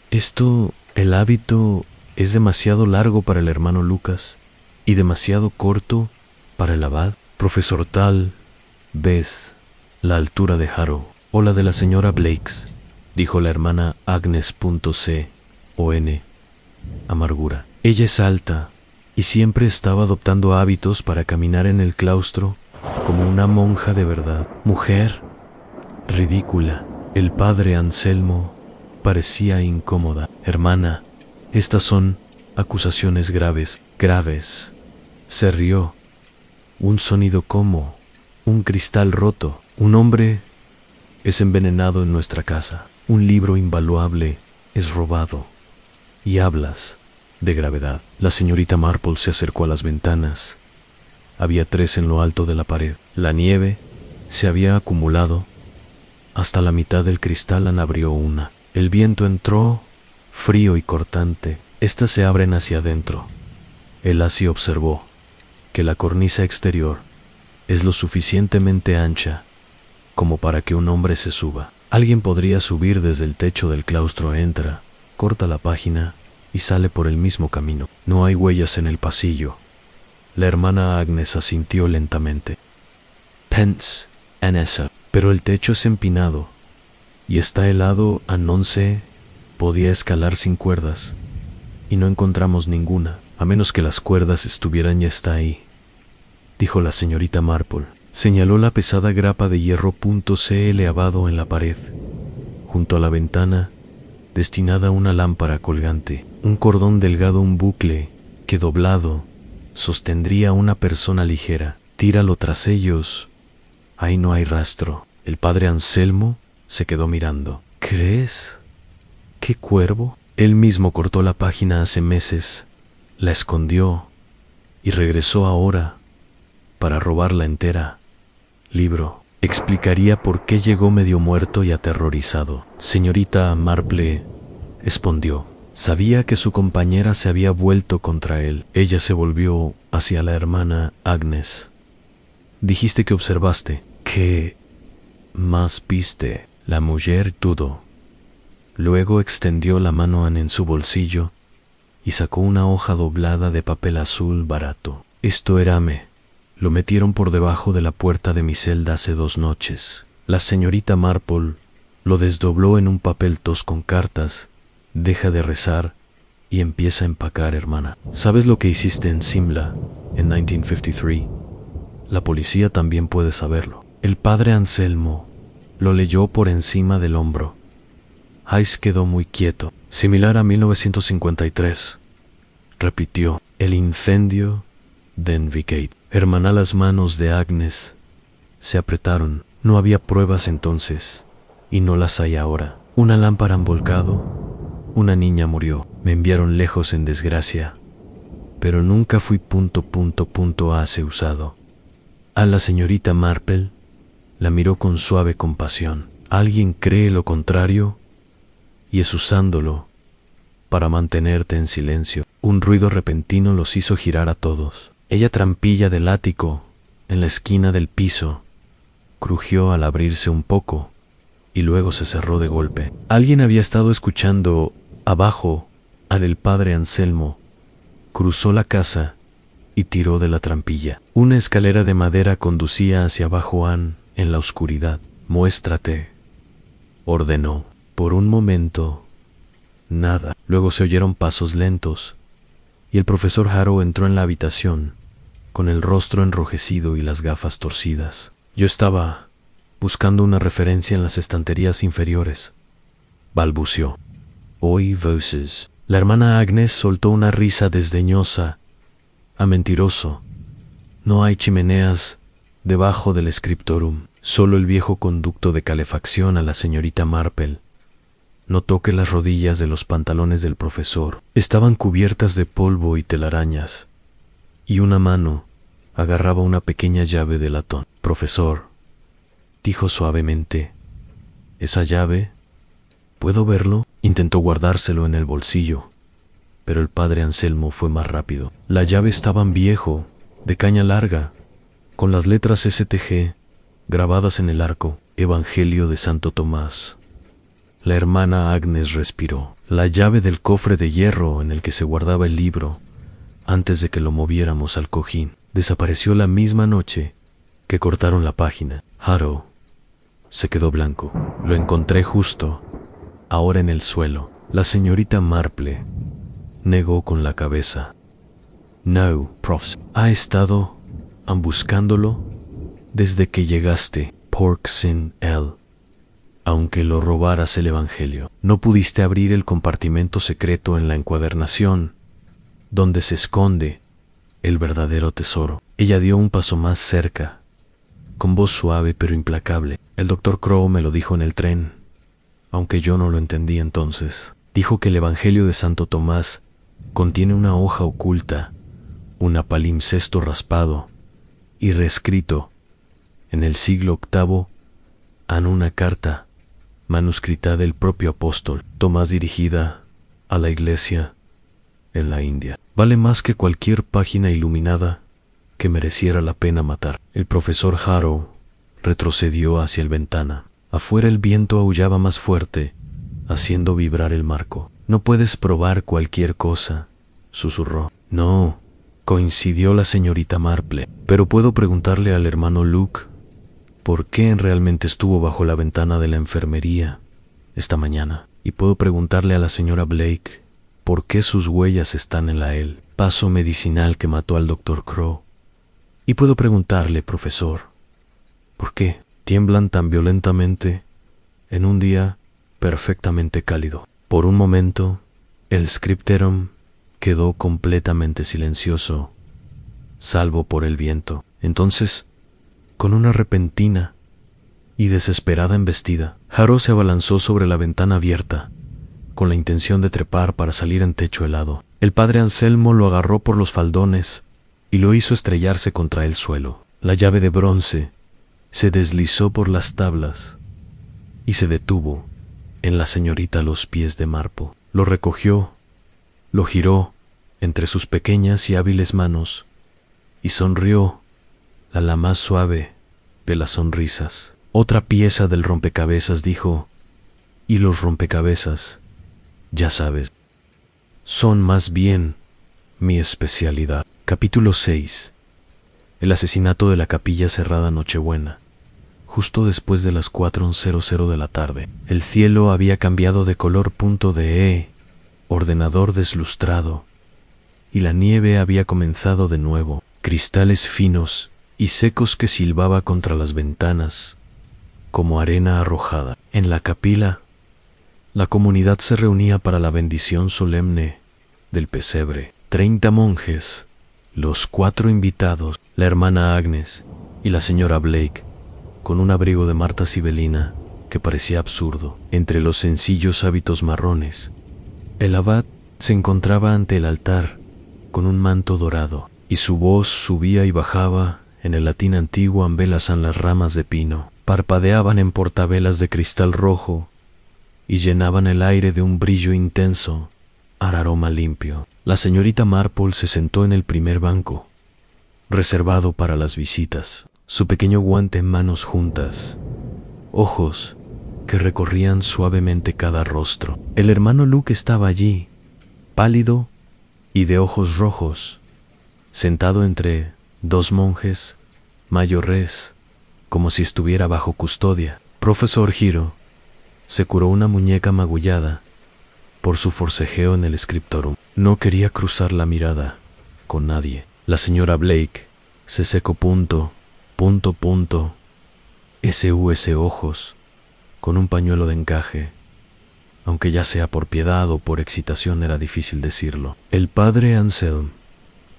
El hábito es demasiado largo para el hermano Lucas y demasiado corto para el abad. Profesor, tal vez la altura de Harrow o la de la señora Blakes, dijo la hermana Agnes. Amargura. Ella es alta y siempre estaba adoptando hábitos para caminar en el claustro como una monja de verdad. Mujer ridícula. El padre Anselmo parecía incómoda. Hermana, estas son acusaciones graves. Graves. Se rió. Un sonido como un cristal roto. Un hombre es envenenado en nuestra casa. Un libro invaluable es robado. Y hablas de gravedad. La señorita Marple se acercó a las ventanas. Había 3 en lo alto de la pared. La nieve se había acumulado hasta la mitad del cristal. Abrió una. El viento entró, frío y cortante. Estas se abren hacia adentro. Él así observó que la cornisa exterior es lo suficientemente ancha como para que un hombre se suba. Alguien podría subir desde el techo del claustro. Entra, corta la página y sale por el mismo camino. No hay huellas en el pasillo. La hermana Agnes asintió lentamente. Pence en eso. Pero el techo es empinado y está helado a 11 podía escalar sin cuerdas, y no encontramos ninguna, a menos que las cuerdas estuvieran ya hasta ahí, dijo la señorita Marple. Señaló la pesada grapa de hierro .c elevado en la pared, junto a la ventana, destinada a una lámpara colgante, un cordón delgado, un bucle, que doblado, sostendría a una persona ligera. Tíralo tras ellos. Ahí no hay rastro. El padre Anselmo se quedó mirando. ¿Crees? ¿Qué cuervo? Él mismo cortó la página hace meses, la escondió y regresó ahora para robarla entera. Libro. Explicaría por qué llegó medio muerto y aterrorizado. Señorita Marple respondió. Sabía que su compañera se había vuelto contra él. Ella se volvió hacia la hermana Agnes. Dijiste que observaste. ¿Qué más viste? La mujer dudó. Luego extendió la mano en su bolsillo y sacó una hoja doblada de papel azul barato. Esto érame. Lo metieron por debajo de la puerta de mi celda hace 2 noches. La señorita Marple lo desdobló en un papel tos con cartas. Deja de rezar y empieza a empacar, hermana. ¿Sabes lo que hiciste en Simla en 1953? La policía también puede saberlo. El padre Anselmo lo leyó por encima del hombro. Hayes quedó muy quieto. Similar a 1953. Repitió. El incendio de Envigate. Hermana, las manos de Agnes se apretaron. No había pruebas entonces, y no las hay ahora. Una lámpara han volcado, una niña murió. Me enviaron lejos en desgracia, pero nunca fui ase usado. A la señorita Marple la miró con suave compasión. Alguien cree lo contrario y es usándolo para mantenerte en silencio. Un ruido repentino los hizo girar a todos. Ella trampilla del ático, en la esquina del piso, crujió al abrirse un poco y luego se cerró de golpe. Alguien había estado escuchando abajo al padre Anselmo. Cruzó la casa y tiró de la trampilla. Una escalera de madera conducía hacia abajo en la oscuridad. Muéstrate, ordenó. Por un momento, nada. Luego se oyeron pasos lentos y el profesor Harrow entró en la habitación, con el rostro enrojecido y las gafas torcidas. Yo estaba buscando una referencia en las estanterías inferiores, balbuceó. Oí voces. La hermana Agnes soltó una risa desdeñosa. A mentiroso. No hay chimeneas debajo del scriptorum, solo el viejo conducto de calefacción. A la señorita Marple notó que las rodillas de los pantalones del profesor estaban cubiertas de polvo y telarañas, y una mano agarraba una pequeña llave de latón. Profesor, dijo suavemente, ¿esa llave? ¿Puedo verlo? Intentó guardárselo en el bolsillo, pero el padre Anselmo fue más rápido. La llave estaba en viejo, de caña larga, con las letras STG grabadas en el arco. Evangelio de Santo Tomás. La hermana Agnes respiró. La llave del cofre de hierro en el que se guardaba el libro, antes de que lo moviéramos al cojín, desapareció la misma noche que cortaron la página. Harrow se quedó blanco. Lo encontré justo ahora en el suelo. La señorita Marple negó con la cabeza. No, prof. Ha estado buscándolo desde que llegaste. Pork sin él. Aunque lo robaras el Evangelio, no pudiste abrir el compartimento secreto en la encuadernación, donde se esconde el verdadero tesoro. Ella dio un paso más cerca, con voz suave pero implacable. El doctor Crow me lo dijo en el tren, aunque yo no lo entendí entonces. Dijo que el Evangelio de Santo Tomás contiene una hoja oculta, un palimpsesto raspado y reescrito en el siglo VIII en una carta manuscrita del propio apóstol Tomás dirigida a la iglesia en la India. Vale más que cualquier página iluminada que mereciera la pena matar. El profesor Harrow retrocedió hacia la ventana. Afuera el viento aullaba más fuerte, haciendo vibrar el marco. No puedes probar cualquier cosa, susurró. No, coincidió la señorita Marple. Pero puedo preguntarle al hermano Luke por qué realmente estuvo bajo la ventana de la enfermería esta mañana. y puedo preguntarle a la señora Blake por qué sus huellas están en el paso medicinal que mató al Dr. Crow. Y puedo preguntarle, profesor, ¿por qué tiemblan tan violentamente en un día perfectamente cálido? Por un momento, el scripterum quedó completamente silencioso, salvo por el viento. Entonces, con una repentina y desesperada embestida, Harrow se abalanzó sobre la ventana abierta, con la intención de trepar para salir en techo helado. El padre Anselmo lo agarró por los faldones y lo hizo estrellarse contra el suelo. La llave de bronce se deslizó por las tablas y se detuvo en la señorita a los pies de Marple. Lo recogió, lo giró entre sus pequeñas y hábiles manos y sonrió la más suave de las sonrisas. Otra pieza del rompecabezas, dijo, y los rompecabezas, ya sabes, son más bien mi especialidad. Capítulo 6. El asesinato de la capilla cerrada Nochebuena. Justo después de las 4:00 de la tarde, el cielo había cambiado de color ordenador deslustrado, y la nieve había comenzado de nuevo, cristales finos y secos que silbaba contra las ventanas, como arena arrojada. En la capilla, la comunidad se reunía para la bendición solemne del pesebre. 30 monjes, los 4 invitados, la hermana Agnes y la señora Blake, con un abrigo de Marta Sibelina que parecía absurdo, entre los sencillos hábitos marrones. El abad se encontraba ante el altar con un manto dorado, y su voz subía y bajaba en el latín antiguo. Ambelasan las ramas de pino, parpadeaban en portavelas de cristal rojo y llenaban el aire de un brillo intenso, aroma limpio. La señorita Marple se sentó en el primer banco, reservado para las visitas, su pequeño guante en manos juntas, ojos que recorrían suavemente cada rostro. El hermano Luke estaba allí, pálido y de ojos rojos, sentado entre 2 monjes mayores, como si estuviera bajo custodia. Profesor Hiro se curó una muñeca magullada por su forcejeo en el scriptorum. No quería cruzar la mirada con nadie. La señora Blake se secó sus ojos con un pañuelo de encaje, aunque ya sea por piedad o por excitación era difícil decirlo. El padre Anselm,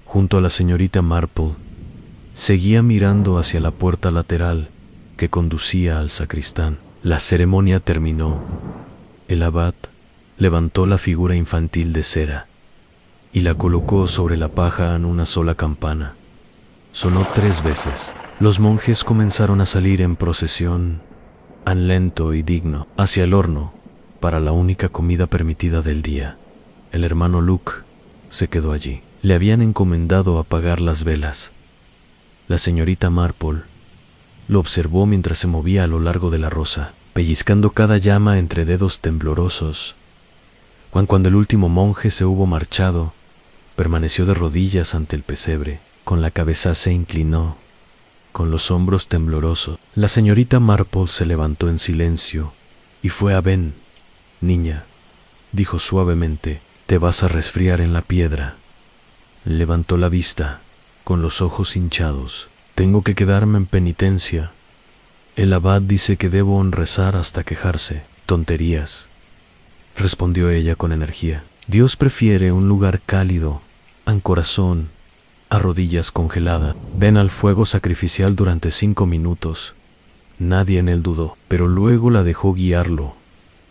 junto a la señorita Marple, seguía mirando hacia la puerta lateral que conducía al sacristán. La ceremonia terminó. El abad levantó la figura infantil de cera y la colocó sobre la paja en una sola campana. Sonó 3 veces. Los monjes comenzaron a salir en procesión, lento y digno, hacia el horno para la única comida permitida del día. El hermano Luke se quedó allí. Le habían encomendado apagar las velas. La señorita Marple lo observó mientras se movía a lo largo de la rosa, pellizcando cada llama entre dedos temblorosos. Cuando el último monje se hubo marchado, permaneció de rodillas ante el pesebre. Con la cabeza se inclinó, con los hombros temblorosos. La señorita Marple se levantó en silencio y fue a Ben. Niña, dijo suavemente, te vas a resfriar en la piedra. Levantó la vista, con los ojos hinchados. Tengo que quedarme en penitencia. El abad dice que debo rezar hasta quejarse. Tonterías, respondió ella con energía. Dios prefiere un lugar cálido, a corazón, a rodillas congeladas. Ven al fuego sacrificial durante 5 minutos. Nadie en él dudó, pero luego la dejó guiarlo,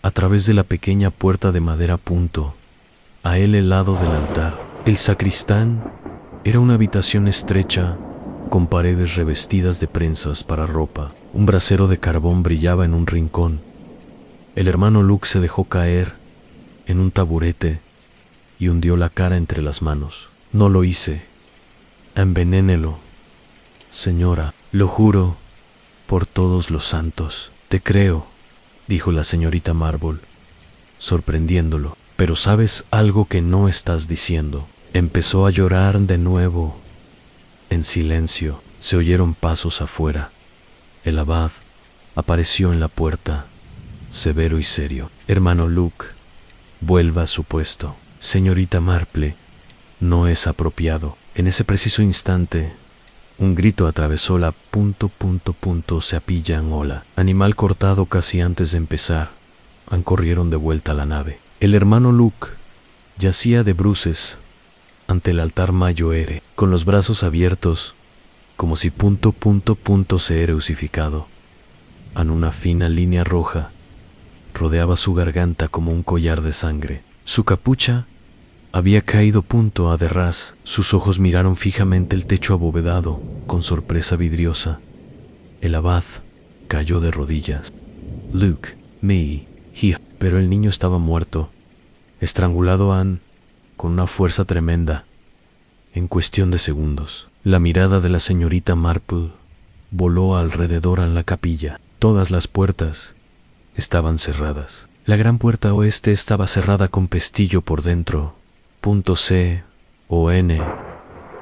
a través de la pequeña puerta de madera a el lado del altar. El sacristán era una habitación estrecha, con paredes revestidas de prensas para ropa. Un brasero de carbón brillaba en un rincón. El hermano Luke se dejó caer en un taburete y hundió la cara entre las manos. No lo hice. Envenénelo, señora. Lo juro por todos los santos. Te creo, dijo la señorita Marple, sorprendiéndolo. Pero sabes algo que no estás diciendo. Empezó a llorar de nuevo. En silencio, se oyeron pasos afuera. El abad apareció en la puerta, severo y serio. Hermano Luke, vuelva a su puesto. Señorita Marple, no es apropiado. En ese preciso instante, un grito atravesó la Seapillan-Ola. Animal cortado casi antes de empezar. Corrieron de vuelta a la nave. El hermano Luke yacía de bruces ante el altar Mayoere, con los brazos abiertos, como si se era crucificado. En una fina línea roja rodeaba su garganta como un collar de sangre. Su capucha había caído a de ras. Sus ojos miraron fijamente el techo abovedado, con sorpresa vidriosa. El abad cayó de rodillas. Luke, pero el niño estaba muerto, estrangulado con una fuerza tremenda. En cuestión de segundos, la mirada de la señorita Marple voló alrededor en la capilla. Todas las puertas estaban cerradas. La gran puerta oeste estaba cerrada con pestillo por dentro.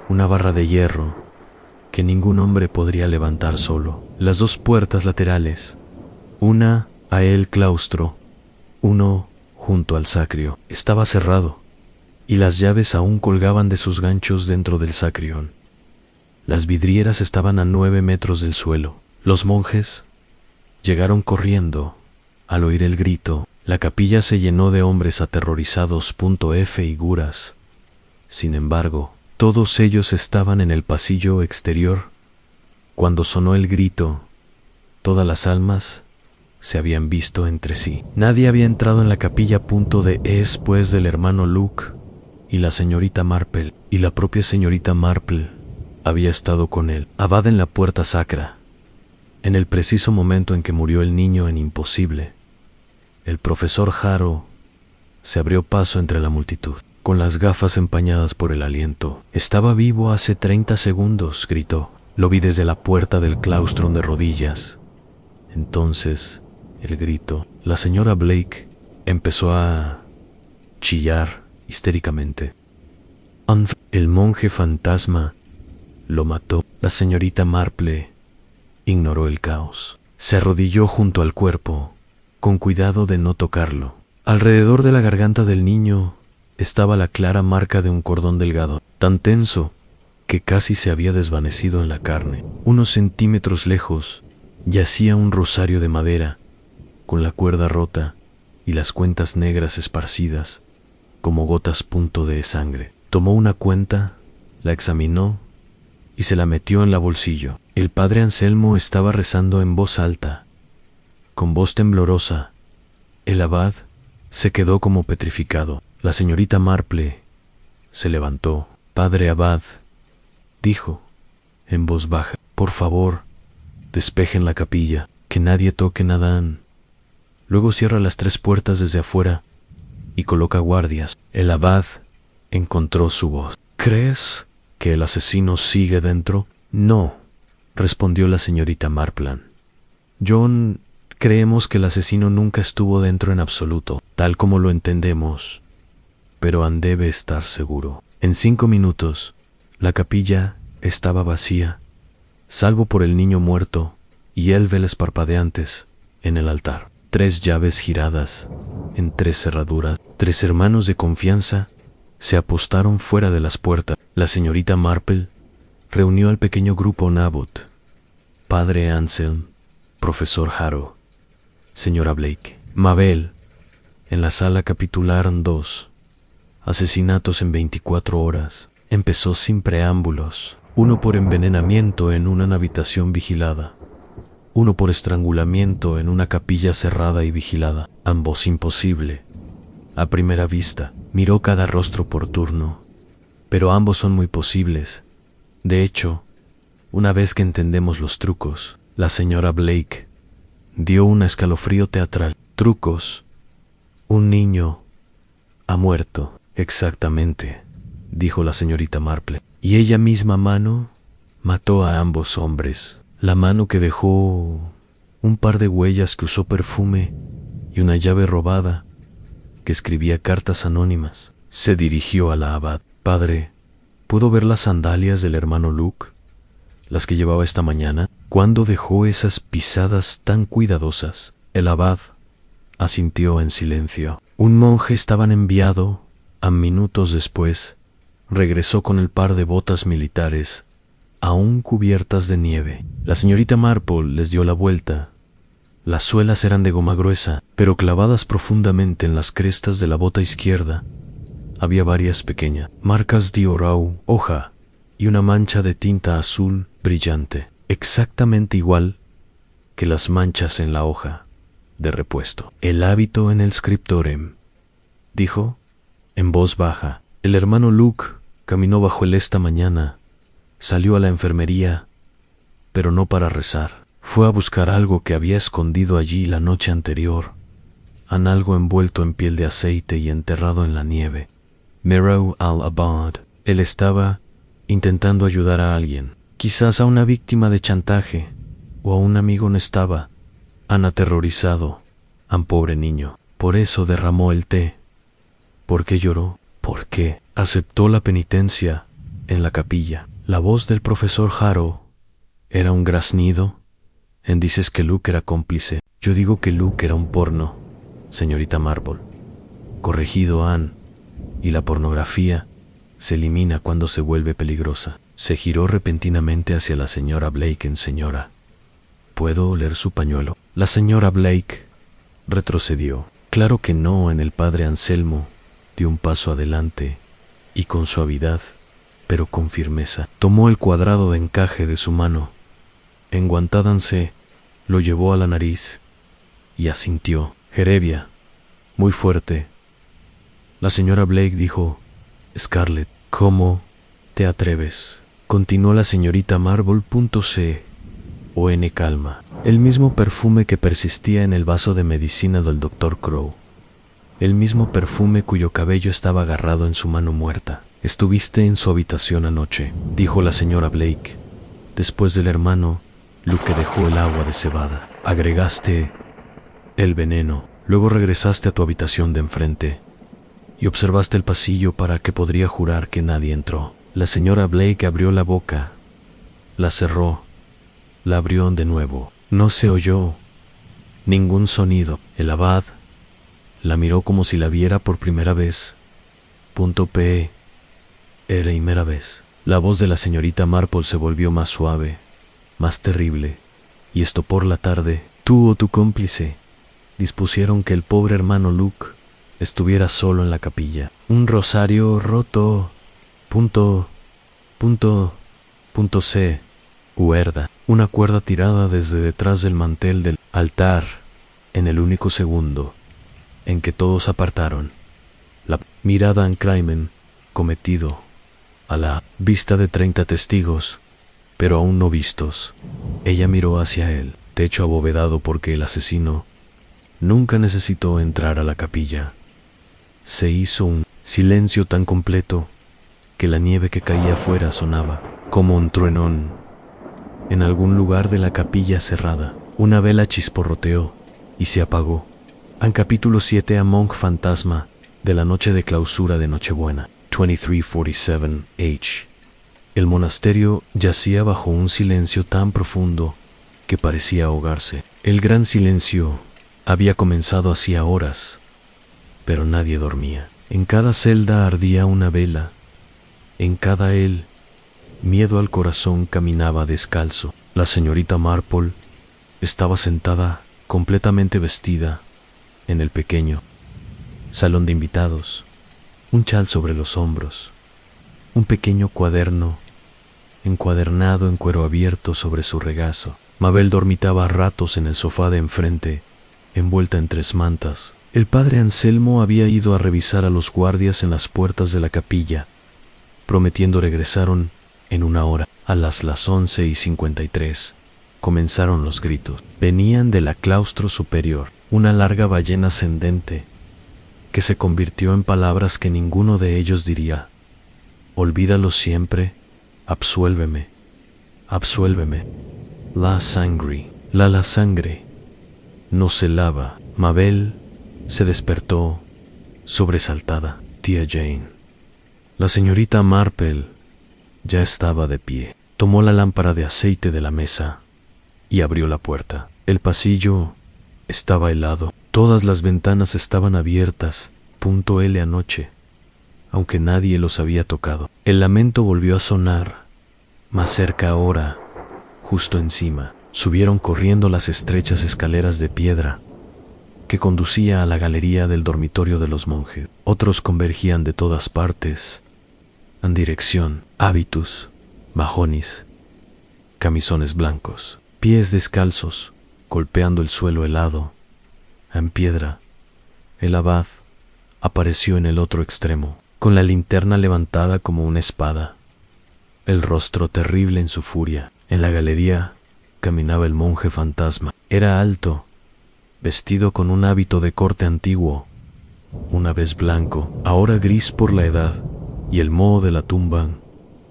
Una barra de hierro que ningún hombre podría levantar solo. Las dos puertas laterales, una a el claustro, uno junto al sacrio, estaba cerrado, y las llaves aún colgaban de sus ganchos dentro del sacrión. Las vidrieras estaban a 9 metros del suelo. Los monjes llegaron corriendo al oír el grito. La capilla se llenó de hombres aterrorizados. Y guras. Sin embargo, todos ellos estaban en el pasillo exterior. Cuando sonó el grito, todas las almas se habían visto entre sí. Nadie había entrado en la capilla después del hermano Luke y la señorita Marple, y la propia señorita Marple había estado con el abad en la puerta sacra. En el preciso momento en que murió el niño en Imposible, el profesor Harrow se abrió paso entre la multitud, con las gafas empañadas por el aliento. «Estaba vivo hace 30 segundos», gritó. «Lo vi desde la puerta del claustro de rodillas». Entonces, el grito. La señora Blake empezó a chillar histéricamente. El monje fantasma lo mató. La señorita Marple ignoró el caos. Se arrodilló junto al cuerpo, con cuidado de no tocarlo. Alrededor de la garganta del niño estaba la clara marca de un cordón delgado, tan tenso que casi se había desvanecido en la carne. Unos centímetros lejos yacía un rosario de madera, con la cuerda rota y las cuentas negras esparcidas, como gotas de sangre. Tomó una cuenta, la examinó y se la metió en la bolsillo. El padre Anselmo estaba rezando en voz alta, con voz temblorosa. El abad se quedó como petrificado. La señorita Marple se levantó. «Padre abad», dijo, en voz baja, «por favor, despejen la capilla, que nadie toque nada. Luego cierra las 3 puertas desde afuera y coloca guardias». El abad encontró su voz. «¿Crees que el asesino sigue dentro?» «No», respondió la señorita Marplan. «John, creemos que el asesino nunca estuvo dentro en absoluto, tal como lo entendemos, pero debe estar seguro». En 5 minutos, la capilla estaba vacía, salvo por el niño muerto y el velas parpadeantes en el altar. 3 llaves giradas en 3 cerraduras. 3 hermanos de confianza se apostaron fuera de las puertas. La señorita Marple reunió al pequeño grupo Naboth, padre Anselm, profesor Harrow, señora Blake, Mabel, en la sala capitular 2. Asesinatos en 24 horas. Empezó sin preámbulos. 1 por envenenamiento en una habitación vigilada. 1 por estrangulamiento en una capilla cerrada y vigilada. Ambos imposible. A primera vista, miró cada rostro por turno, pero ambos son muy posibles. De hecho, una vez que entendemos los trucos, la señora Blake dio un escalofrío teatral. «Trucos. Un niño ha muerto». «Exactamente», dijo la señorita Marple. «Y ella misma mano mató a ambos hombres. La mano que dejó un par de huellas, que usó perfume, y una llave robada que escribía cartas anónimas». Se dirigió a la abad. «Padre, ¿puedo ver las sandalias del hermano Luke? Las que llevaba esta mañana. ¿Cuándo dejó esas pisadas tan cuidadosas?» El abad asintió en silencio. Un monje estaban enviado, a minutos después, regresó con el par de botas militares, aún cubiertas de nieve. La señorita Marple les dio la vuelta. Las suelas eran de goma gruesa, pero clavadas profundamente en las crestas de la bota izquierda, había varias pequeñas marcas de hoja y una mancha de tinta azul brillante, exactamente igual que las manchas en la hoja de repuesto. El hábito en el scriptorium, dijo en voz baja. El hermano Luke caminó bajo él esta mañana, salió a la enfermería, pero no para rezar. Fue a buscar algo que había escondido allí la noche anterior, algo envuelto en piel de aceite y enterrado en la nieve. Merrow al-Abad. Él estaba intentando ayudar a alguien, quizás a una víctima de chantaje, o a un amigo no estaba. Han aterrorizado a un pobre niño. Por eso derramó el té. ¿Por qué lloró? ¿Por qué aceptó la penitencia en la capilla? La voz del profesor Harrow era un graznido. Dices que Luke era cómplice. Yo digo que Luke era un porno, señorita Marple. Corregido, Anne. Y la pornografía se elimina cuando se vuelve peligrosa. Se giró repentinamente hacia la señora Blake. Señora, ¿puedo oler su pañuelo? La señora Blake retrocedió. Claro que no. El padre Anselmo dio un paso adelante y con suavidad, pero con firmeza, tomó el cuadrado de encaje de su mano. Enguantádanse, lo llevó a la nariz y asintió. Jerevia, muy fuerte. La señora Blake dijo: Scarlett, ¿cómo te atreves? Continuó la señorita Marple. C.O.N. calma. El mismo perfume que persistía en el vaso de medicina del Dr. Crow. El mismo perfume cuyo cabello estaba agarrado en su mano muerta. Estuviste en su habitación anoche, dijo la señora Blake. Después del hermano Luke dejó el agua de cebada. Agregaste el veneno. Luego regresaste a tu habitación de enfrente y observaste el pasillo para que podría jurar que nadie entró. La señora Blake abrió la boca, la cerró, la abrió de nuevo. No se oyó ningún sonido. El abad la miró como si la viera por primera vez. Primera vez. La voz de la señorita Marple se volvió más suave, más terrible. Y esto por la tarde, tú o tu cómplice dispusieron que el pobre hermano Luke estuviera solo en la capilla. Un rosario roto. C. Cuerda. Una cuerda tirada desde detrás del mantel del altar en el único segundo en que todos apartaron la mirada en crimen cometido a la vista de 30 testigos, pero aún no vistos. Ella miró hacia el techo abovedado porque el asesino nunca necesitó entrar a la capilla. Se hizo un silencio tan completo que la nieve que caía afuera sonaba como un truenón. En algún lugar de la capilla cerrada, una vela chisporroteó y se apagó. En capítulo 7, a Monk Fantasma de la noche de clausura de Nochebuena. 2347H. El monasterio yacía bajo un silencio tan profundo que parecía ahogarse. El gran silencio había comenzado hacía horas, pero nadie dormía. En cada celda ardía una vela. En cada miedo al corazón caminaba descalzo. La señorita Marple estaba sentada, completamente vestida, en el pequeño salón de invitados, un chal sobre los hombros, un pequeño cuaderno encuadernado en cuero abierto sobre su regazo. Mabel dormitaba a ratos en el sofá de enfrente, envuelta en 3 mantas. El padre Anselmo había ido a revisar a los guardias en las puertas de la capilla, prometiendo regresaron en 1 hora. A las 11:53 comenzaron los gritos. Venían de la claustro superior, una larga ballena ascendente que se convirtió en palabras que ninguno de ellos diría. Olvídalo siempre, absuélveme, absuélveme. La sangre no se lava. Mabel se despertó, sobresaltada. Tía Jane. La señorita Marple ya estaba de pie. Tomó la lámpara de aceite de la mesa y abrió la puerta. El pasillo estaba helado. Todas las ventanas estaban abiertas, L anoche, aunque nadie los había tocado. El lamento volvió a sonar, más cerca ahora, justo encima. Subieron corriendo las estrechas escaleras de piedra que conducía a la galería del dormitorio de los monjes. Otros convergían de todas partes, en dirección, hábitus, mahonis, camisones blancos, pies descalzos, golpeando el suelo helado, en piedra. El abad apareció en el otro extremo, con la linterna levantada como una espada, el rostro terrible en su furia. En la galería caminaba el monje fantasma. Era alto, vestido con un hábito de corte antiguo, una vez blanco, ahora gris por la edad y el moho de la tumba.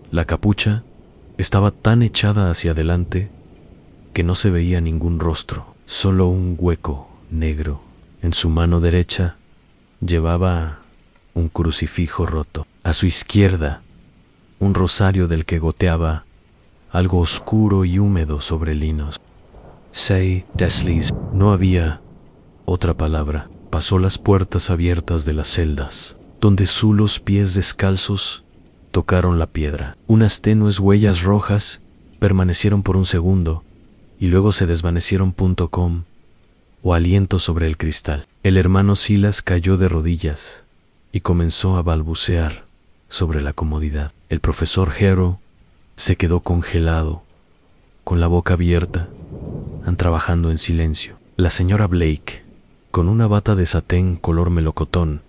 La capucha estaba tan echada hacia adelante que no se veía ningún rostro, solo un hueco negro. En su mano derecha llevaba un crucifijo roto. A su izquierda, un rosario del que goteaba algo oscuro y húmedo sobre linos. Sei Desliz. No había otra palabra. Pasó las puertas abiertas de las celdas, donde los pies descalzos tocaron la piedra. Unas tenues huellas rojas permanecieron por un segundo y luego se desvanecieron. O aliento sobre el cristal. El hermano Silas cayó de rodillas y comenzó a balbucear sobre la comodidad. El profesor Hero se quedó congelado, con la boca abierta, trabajando en silencio. La señora Blake, con una bata de satén color melocotón,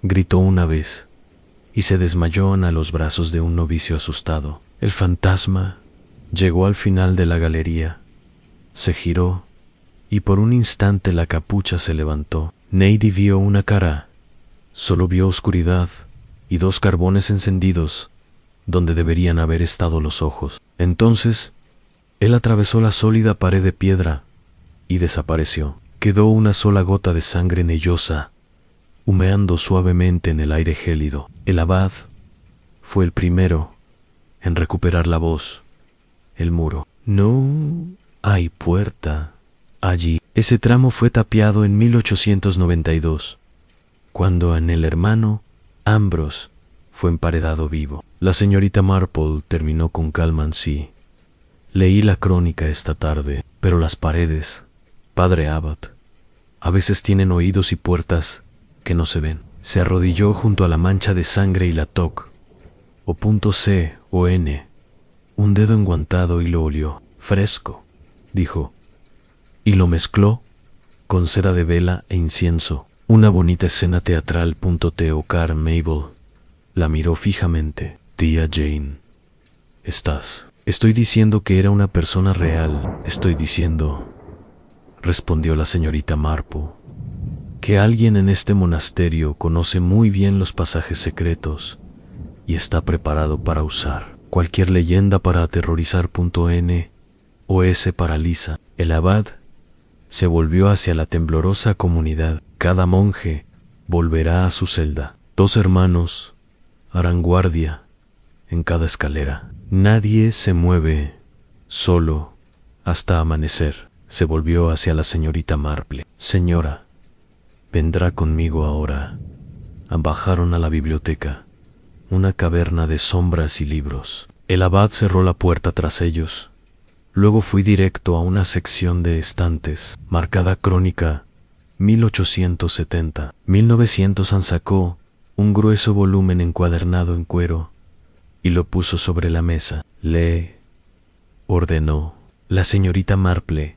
gritó una vez y se desmayó a los brazos de un novicio asustado. El fantasma llegó al final de la galería, se giró y por un instante la capucha se levantó. Neidi vio una cara, solo vio oscuridad y dos carbones encendidos donde deberían haber estado los ojos. Entonces, él atravesó la sólida pared de piedra y desapareció. Quedó una sola gota de sangre nellosa, humeando suavemente en el aire gélido. El abad fue el primero en recuperar la voz. El muro. No hay puerta allí. Ese tramo fue tapiado en 1892, cuando en el hermano Ambrose fue emparedado vivo. La señorita Marple terminó con calma en sí. Leí la crónica esta tarde, pero las paredes, padre Abbott, a veces tienen oídos y puertas que no se ven. Se arrodilló junto a la mancha de sangre y la toc, o punto C o N, un dedo enguantado y lo olió. Fresco, dijo, y lo mezcló con cera de vela e incienso. Una bonita escena teatral. T o Car Mabel la miró fijamente. Tía Jane, Estoy diciendo que era una persona real. Estoy diciendo, respondió la señorita Marple, que alguien en este monasterio conoce muy bien los pasajes secretos y está preparado para usar cualquier leyenda para aterrorizar. N o S para Lisa. El abad se volvió hacia la temblorosa comunidad. Cada monje volverá a su celda. 2 hermanos harán guardia en cada escalera. Nadie se mueve solo hasta amanecer. Se volvió hacia la señorita Marple. Señora, vendrá conmigo ahora. Bajaron a la biblioteca, una caverna de sombras y libros. El abad cerró la puerta tras ellos. Luego fui directo a una sección de estantes, marcada Crónica 1870. 1900. Sacó un grueso volumen encuadernado en cuero y lo puso sobre la mesa. Lee, ordenó. La señorita Marple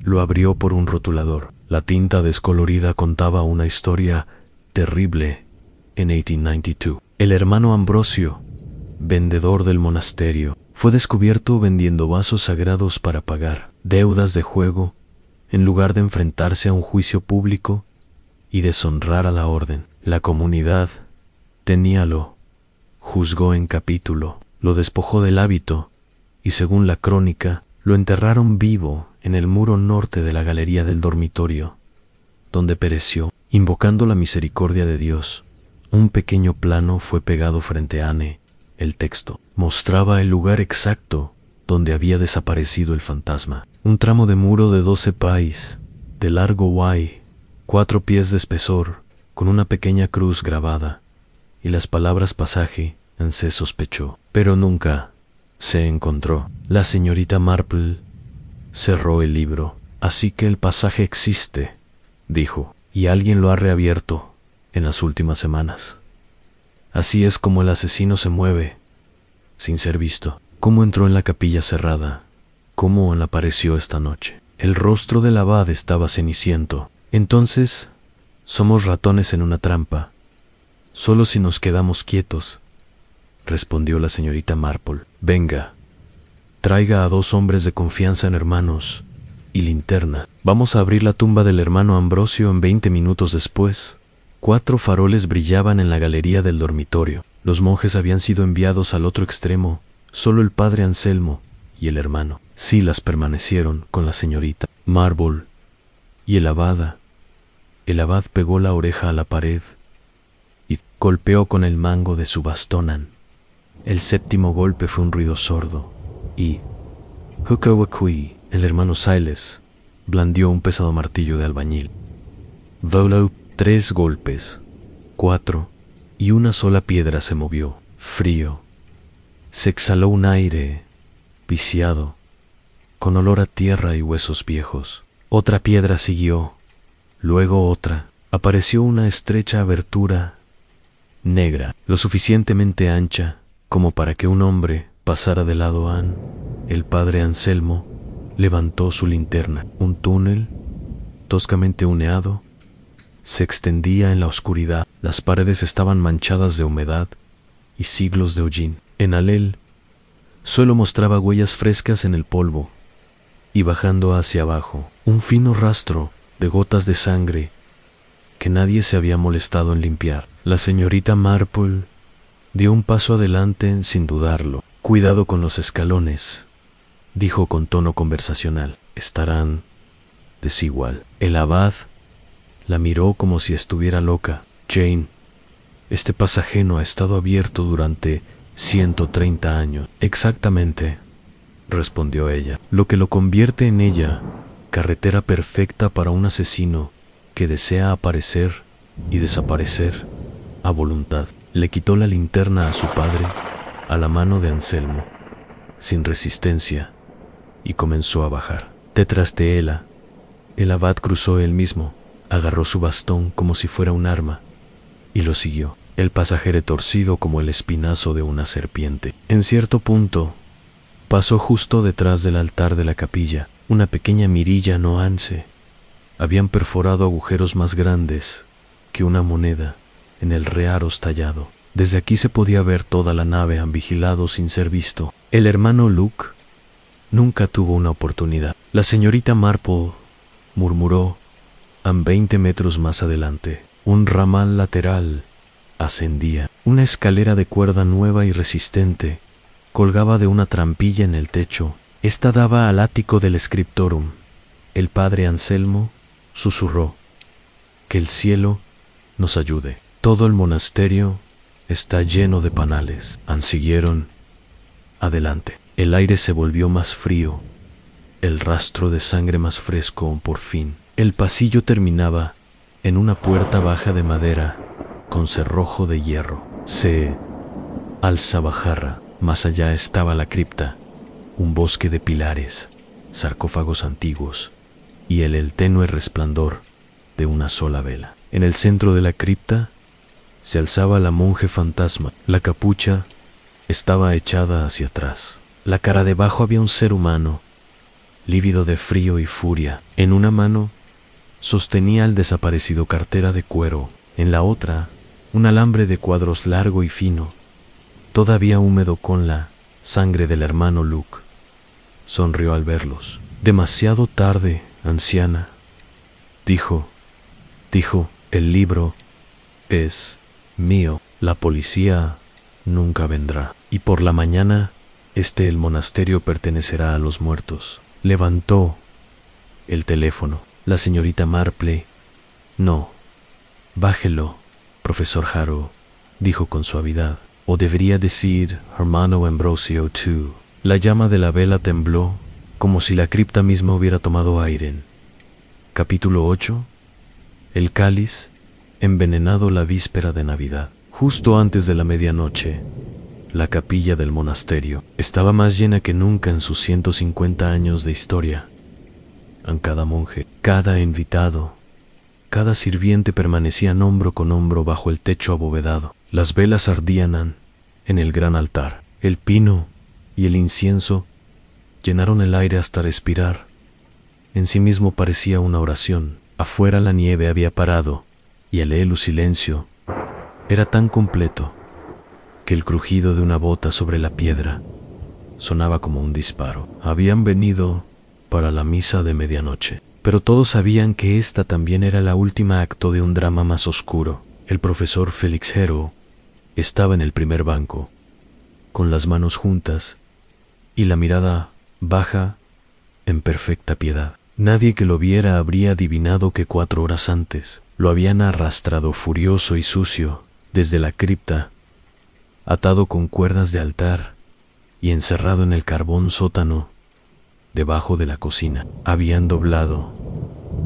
lo abrió por un rotulador. La tinta descolorida contaba una historia terrible en 1892. El hermano Ambrosio, vendedor del monasterio, fue descubierto vendiendo vasos sagrados para pagar deudas de juego en lugar de enfrentarse a un juicio público y deshonrar a la orden. La comunidad teníalo, juzgó en capítulo, lo despojó del hábito y, según la crónica, lo enterraron vivo en el muro norte de la galería del dormitorio, donde pereció. Invocando la misericordia de Dios, un pequeño plano fue pegado frente a Anne. El texto mostraba el lugar exacto donde había desaparecido el fantasma. Un tramo de muro de 12 pies, de largo 4 pies de espesor, con una pequeña cruz grabada, y las palabras pasaje, se sospechó, pero nunca se encontró. La señorita Marple cerró el libro. Así que el pasaje existe, dijo, y alguien lo ha reabierto en las últimas semanas. Así es como el asesino se mueve, sin ser visto. ¿Cómo entró en la capilla cerrada? ¿Cómo apareció esta noche? El rostro del abad estaba ceniciento. Entonces, somos ratones en una trampa. Solo si nos quedamos quietos, respondió la señorita Marple. Venga, traiga a 2 hombres de confianza en hermanos y linterna. Vamos a abrir la tumba del hermano Ambrosio en 20 minutos después. 4 faroles brillaban en la galería del dormitorio. Los monjes habían sido enviados al otro extremo. Solo el padre Anselmo y el hermano Silas permanecieron con la señorita Marple y el abad. El abad pegó la oreja a la pared y golpeó con el mango de su bastón. El 7º golpe fue un ruido sordo y Hukawakui, el hermano Silas, blandió un pesado martillo de albañil. Voló 3 golpes, 4, y una sola piedra se movió. Frío. Se exhaló un aire viciado, con olor a tierra y huesos viejos. Otra piedra siguió, luego otra. Apareció una estrecha abertura negra, lo suficientemente ancha como para que un hombre pasara de lado. El padre Anselmo levantó su linterna. Un túnel, toscamente humeado, se extendía en la oscuridad. Las paredes estaban manchadas de humedad y siglos de hollín. En el suelo mostraba huellas frescas en el polvo, y bajando hacia abajo, un fino rastro de gotas de sangre que nadie se había molestado en limpiar. La señorita Marple dio un paso adelante sin dudarlo. Cuidado con los escalones, dijo con tono conversacional. Estarán desigual. El abad la miró como si estuviera loca. Jane, este pasaje no ha estado abierto durante 130 años. Exactamente, respondió ella. Lo que lo convierte en ella, carretera perfecta para un asesino que desea aparecer y desaparecer a voluntad. Le quitó la linterna a su padre, a la mano de Anselmo, sin resistencia, y comenzó a bajar. Detrás de él, el abad cruzó él mismo, agarró su bastón como si fuera un arma, y lo siguió. El pasajero torcido como el espinazo de una serpiente. En cierto punto, pasó justo detrás del altar de la capilla. Una pequeña mirilla noance. Habían perforado agujeros más grandes que una moneda en el rearos tallado. Desde aquí se podía ver toda la nave, han vigilado sin ser visto. El hermano Luke nunca tuvo una oportunidad. La señorita Marple murmuró, a 20 metros más adelante, un ramal lateral ascendía. Una escalera de cuerda nueva y resistente colgaba de una trampilla en el techo. Esta daba al ático del scriptorum. El padre Anselmo susurró, que el cielo nos ayude. Todo el monasterio está lleno de panales. Siguieron adelante. El aire se volvió más frío, el rastro de sangre más fresco. Por fin, el pasillo terminaba en una puerta baja de madera con cerrojo de hierro. Se alzaba jarra. Más allá estaba la cripta, un bosque de pilares, sarcófagos antiguos y el tenue resplandor de una sola vela. En el centro de la cripta se alzaba la monje fantasma. La capucha estaba echada hacia atrás. La cara debajo había un ser humano, lívido de frío y furia. En una mano sostenía al desaparecido cartera de cuero, en la otra un alambre de cuadros largo y fino, todavía húmedo con la sangre del hermano Luke. Sonrió al verlos. Demasiado tarde, anciana, dijo, el libro es mío. La policía nunca vendrá. Y por la mañana, el monasterio pertenecerá a los muertos. Levantó el teléfono. La señorita Marple. No, bájelo, profesor Harrow, dijo con suavidad. O debería decir, hermano Ambrosio too. La llama de la vela tembló, como si la cripta misma hubiera tomado aire. Capítulo 8. El cáliz, envenenado la víspera de Navidad. Justo antes de la medianoche, la capilla del monasterio estaba más llena que nunca en sus 150 años de historia. En cada monje, cada invitado, cada sirviente permanecían hombro con hombro bajo el techo abovedado. Las velas ardían en el gran altar. El pino y el incienso llenaron el aire hasta respirar. En sí mismo parecía una oración. Afuera la nieve había parado y el helo silencio era tan completo que el crujido de una bota sobre la piedra sonaba como un disparo. Habían venido para la misa de medianoche, pero todos sabían que esta también era la última acto de un drama más oscuro. El profesor Félix Héroe estaba en el primer banco, con las manos juntas y la mirada baja en perfecta piedad. Nadie que lo viera habría adivinado que 4 horas antes lo habían arrastrado furioso y sucio desde la cripta, atado con cuerdas de altar y encerrado en el carbón sótano debajo de la cocina. Habían doblado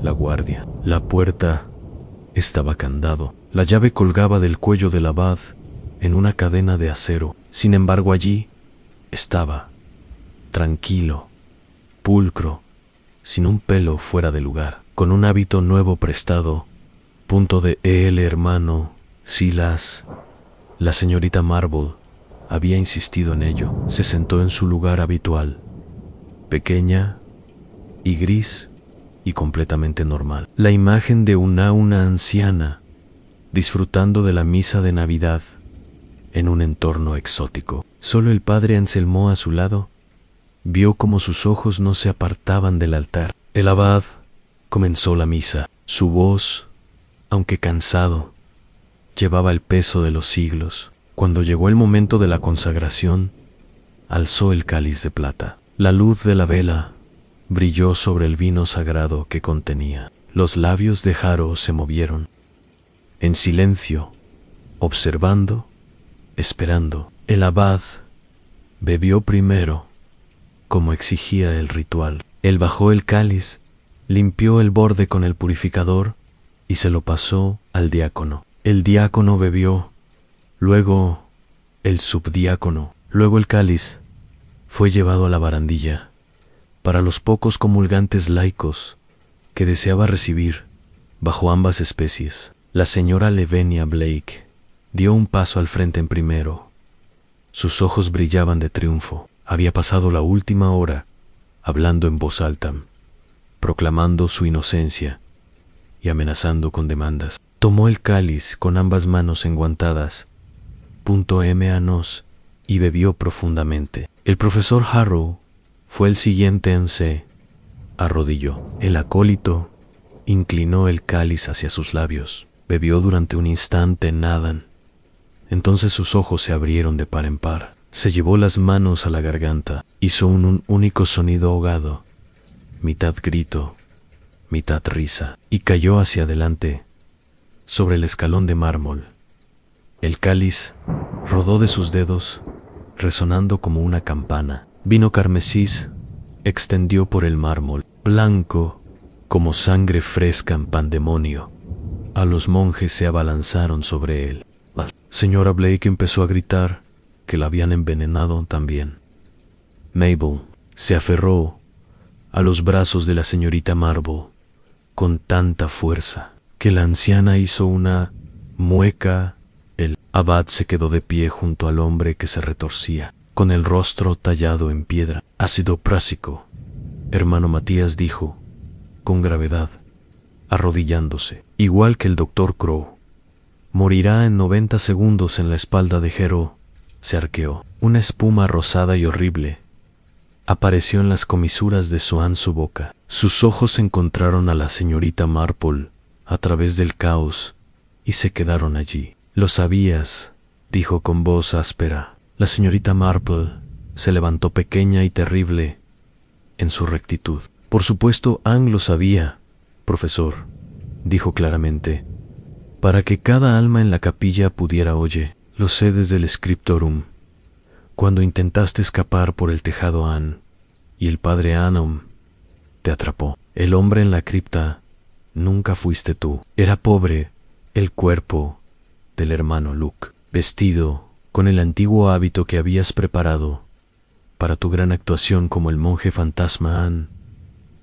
la guardia. La puerta estaba candado. La llave colgaba del cuello del abad en una cadena de acero. Sin embargo, allí estaba, tranquilo, pulcro, sin un pelo fuera de lugar, con un hábito nuevo prestado, punto de el hermano Silas. La señorita Marble había insistido en ello. Se sentó en su lugar habitual, pequeña y gris y completamente normal. La imagen de una anciana disfrutando de la misa de Navidad en un entorno exótico. Solo el padre Anselmo a su lado vio cómo sus ojos no se apartaban del altar. El abad comenzó la misa. Su voz, aunque cansado, llevaba el peso de los siglos. Cuando llegó el momento de la consagración, alzó el cáliz de plata. La luz de la vela brilló sobre el vino sagrado que contenía. Los labios de Haro se movieron, en silencio, observando, esperando. El abad bebió primero, como exigía el ritual. Él bajó el cáliz, limpió el borde con el purificador y se lo pasó al diácono. El diácono bebió, luego el subdiácono, luego el cáliz fue llevado a la barandilla para los pocos comulgantes laicos que deseaba recibir bajo ambas especies. La señora Lavinia Blake dio un paso al frente en primero. Sus ojos brillaban de triunfo. Había pasado la última hora hablando en voz alta, proclamando su inocencia y amenazando con demandas. Tomó el cáliz con ambas manos enguantadas, manos, y bebió profundamente. El profesor Harrow fue el siguiente en se arrodilló. El acólito inclinó el cáliz hacia sus labios. Bebió durante un instante nada. Entonces sus ojos se abrieron de par en par. Se llevó las manos a la garganta. Hizo un único sonido ahogado, mitad grito, mitad risa, y cayó hacia adelante sobre el escalón de mármol. El cáliz rodó de sus dedos, resonando como una campana. Vino carmesí extendió por el mármol, blanco como sangre fresca en pandemonio. A los monjes se abalanzaron sobre él. La señora Blake empezó a gritar que la habían envenenado también. Mabel se aferró a los brazos de la señorita Marble con tanta fuerza que la anciana hizo una mueca. El abad se quedó de pie junto al hombre que se retorcía, con el rostro tallado en piedra. Ácido prásico, hermano Matías dijo, con gravedad, arrodillándose. Igual que el doctor Crow, morirá en 90 segundos en la espalda de Héroe. Se arqueó. Una espuma rosada y horrible apareció en las comisuras de su boca. Sus ojos encontraron a la señorita Marple a través del caos y se quedaron allí. Lo sabías, dijo con voz áspera. La señorita Marple se levantó pequeña y terrible en su rectitud. Por supuesto, Anne lo sabía, profesor, dijo claramente, para que cada alma en la capilla pudiera oye. Lo sé desde el scriptorum. Cuando intentaste escapar por el tejado, Anne, y el padre Anom te atrapó. El hombre en la cripta nunca fuiste tú. Era pobre el cuerpo del hermano Luke, vestido con el antiguo hábito que habías preparado para tu gran actuación como el monje fantasma Ann.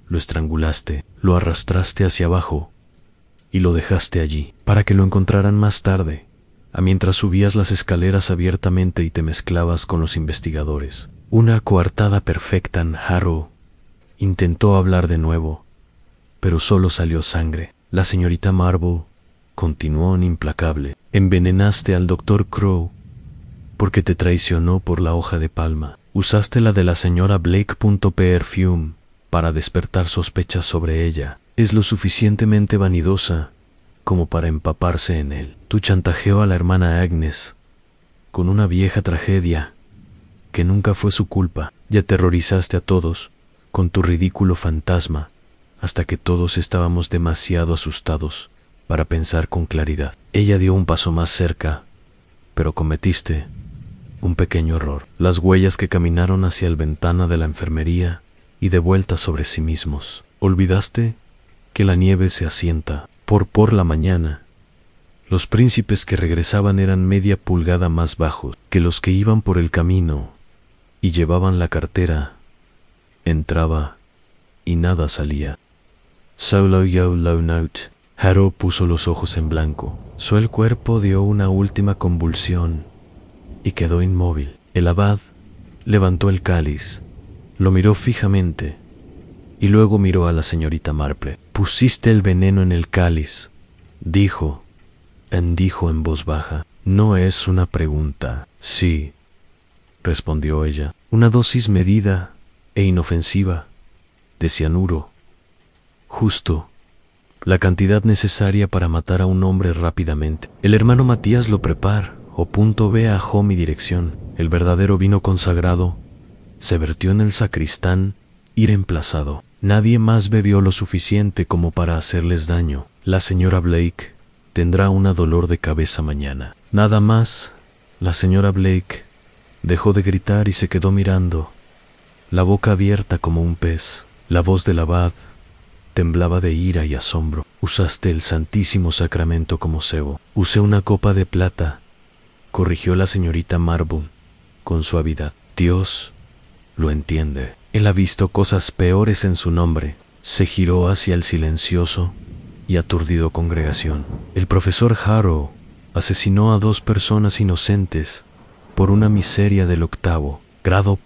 Lo estrangulaste, lo arrastraste hacia abajo y lo dejaste allí, para que lo encontraran más tarde, mientras subías las escaleras abiertamente y te mezclabas con los investigadores. Una coartada perfecta. Harrow intentó hablar de nuevo, pero solo salió sangre. La señorita Marble continuó implacable. Envenenaste al Dr. Crow porque te traicionó por la hoja de palma. Usaste la de la señora Blake. Perfume para despertar sospechas sobre ella. Es lo suficientemente vanidosa como para empaparse en él. Tu chantajeó a la hermana Agnes con una vieja tragedia que nunca fue su culpa, y aterrorizaste a todos con tu ridículo fantasma hasta que todos estábamos demasiado asustados para pensar con claridad. Ella dio un paso más cerca, pero cometiste un pequeño error. Las huellas que caminaron hacia la ventana de la enfermería y de vuelta sobre sí mismos. Olvidaste que la nieve se asienta. Por la mañana, los príncipes que regresaban eran media pulgada más bajos que los que iban por el camino y llevaban la cartera. Entraba y nada salía. Solo yo low note. Harrow puso los ojos en blanco. El cuerpo dio una última convulsión y quedó inmóvil. El abad levantó el cáliz, lo miró fijamente y luego miró a la señorita Marple. Pusiste el veneno en el cáliz, dijo en voz baja. No es una pregunta. Sí, respondió ella. Una dosis medida e inofensiva de cianuro. Justo la cantidad necesaria para matar a un hombre rápidamente. El hermano Matías lo prepara. Viajó mi dirección. El verdadero vino consagrado se vertió en el sacristán y reemplazado. Nadie más bebió lo suficiente como para hacerles daño. La señora Blake tendrá un dolor de cabeza mañana. Nada más. La señora Blake dejó de gritar y se quedó mirando, la boca abierta como un pez. La voz del abad temblaba de ira y asombro. Usaste el Santísimo Sacramento como cebo. Usé una copa de plata, corrigió la señorita Marble con suavidad. Dios lo entiende. Él ha visto cosas peores en su nombre. Se giró hacia el silencioso y aturdido congregación. El profesor Harrow asesinó a 2 personas inocentes por una miseria del 8º grado.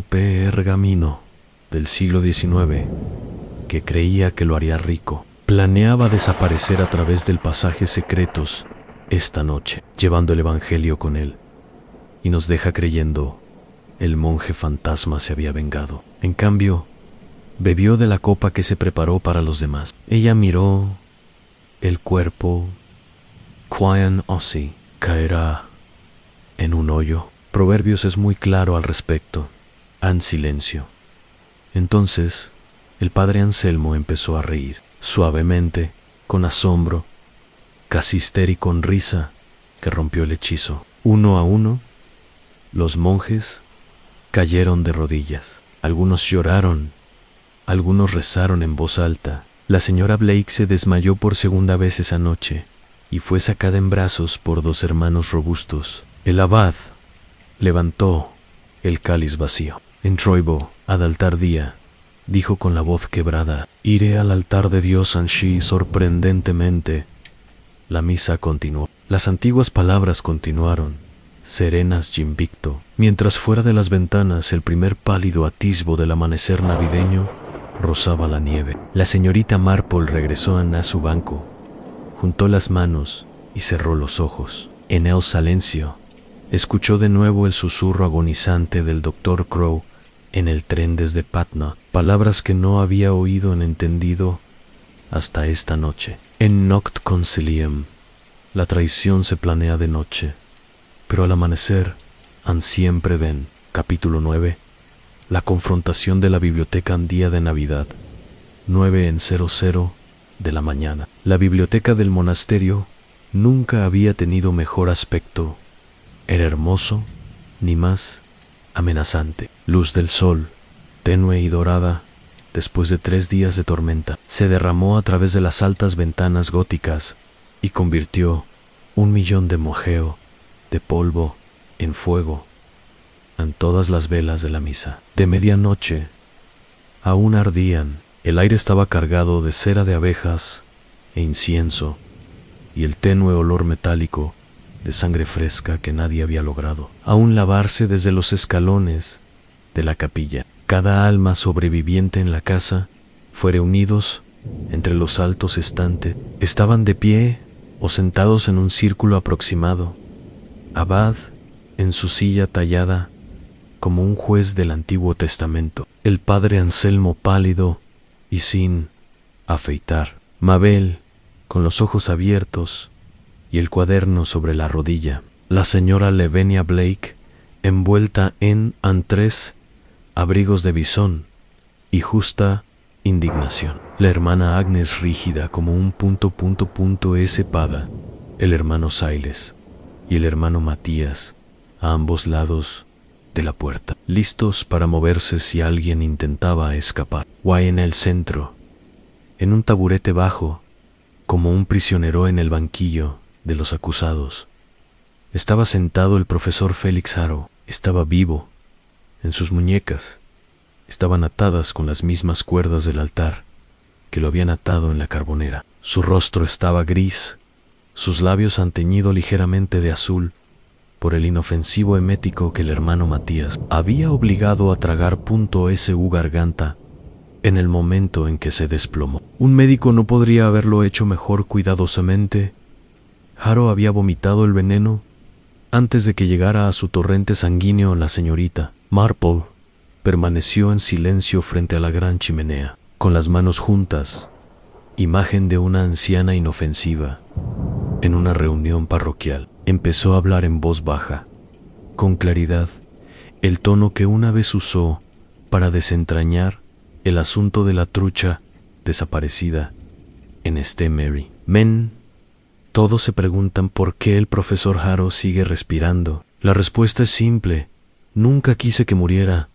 Pergamino del siglo XIX, que creía que lo haría rico. Planeaba desaparecer a través del pasajes secretos esta noche, llevando el evangelio con él, y nos deja creyendo el monje fantasma se había vengado. En cambio, bebió de la copa que se preparó para los demás. Ella miró el cuerpo. Quian Ossi caerá en un hoyo. Proverbios es muy claro al respecto. Han silencio. Entonces, el padre Anselmo empezó a reír, suavemente, con asombro, casi histérico, con risa, que rompió el hechizo. Uno a uno, los monjes cayeron de rodillas. Algunos lloraron, algunos rezaron en voz alta. La señora Blake se desmayó por segunda vez esa noche y fue sacada en brazos por 2 hermanos robustos. El abad levantó el cáliz vacío. En Troibo, ad altar día, dijo con la voz quebrada: iré al altar de Dios Anshi. Sorprendentemente, la misa continuó. Las antiguas palabras continuaron, serenas y invicto, mientras fuera de las ventanas el primer pálido atisbo del amanecer navideño rozaba la nieve. La señorita Marple regresó a su banco, juntó las manos y cerró los ojos. En el silencio, escuchó de nuevo el susurro agonizante del Dr. Crow en el tren desde Patna, palabras que no había oído ni entendido hasta esta noche. En Noct Concilium, la traición se planea de noche, pero al amanecer, an siempre ven. Capítulo 9. La confrontación de la biblioteca en día de Navidad. 9:00 de la mañana. La biblioteca del monasterio nunca había tenido mejor aspecto. Era hermoso, ni más amenazante. Luz del sol, tenue y dorada, después de 3 días de tormenta, se derramó a través de las altas ventanas góticas y convirtió 1.000.000 de mojeo, de polvo, en fuego, en todas las velas de la misa. De medianoche aún ardían, el aire estaba cargado de cera de abejas e incienso, y el tenue olor metálico de sangre fresca que nadie había logrado aún lavarse desde los escalones de la capilla. Cada alma sobreviviente en la casa fue reunidos entre los altos estantes. Estaban de pie o sentados en un círculo aproximado. Abad en su silla tallada como un juez del Antiguo Testamento. El padre Anselmo pálido y sin afeitar. Mabel con los ojos abiertos y el cuaderno sobre la rodilla. La señora Lavinia Blake envuelta en 3 abrigos de bisón y justa indignación. La hermana Agnes rígida como un ... Pada, el hermano Siles y el hermano Matías a ambos lados de la puerta, listos para moverse si alguien intentaba escapar. Guay en el centro, en un taburete bajo, como un prisionero en el banquillo de los acusados, estaba sentado el profesor Félix Harrow. Estaba vivo. En sus muñecas estaban atadas con las mismas cuerdas del altar que lo habían atado en la carbonera. Su rostro estaba gris, sus labios han teñido ligeramente de azul por el inofensivo emético que el hermano Matías había obligado a tragar .su garganta en el momento en que se desplomó. Un médico no podría haberlo hecho mejor cuidadosamente. Harrow había vomitado el veneno antes de que llegara a su torrente sanguíneo. La señorita Marple permaneció en silencio frente a la gran chimenea, con las manos juntas, imagen de una anciana inofensiva en una reunión parroquial. Empezó a hablar en voz baja, con claridad, el tono que una vez usó para desentrañar el asunto de la trucha desaparecida en Ste Mary. Men, todos se preguntan por qué el profesor Harrow sigue respirando. La respuesta es simple: nunca quise que muriera.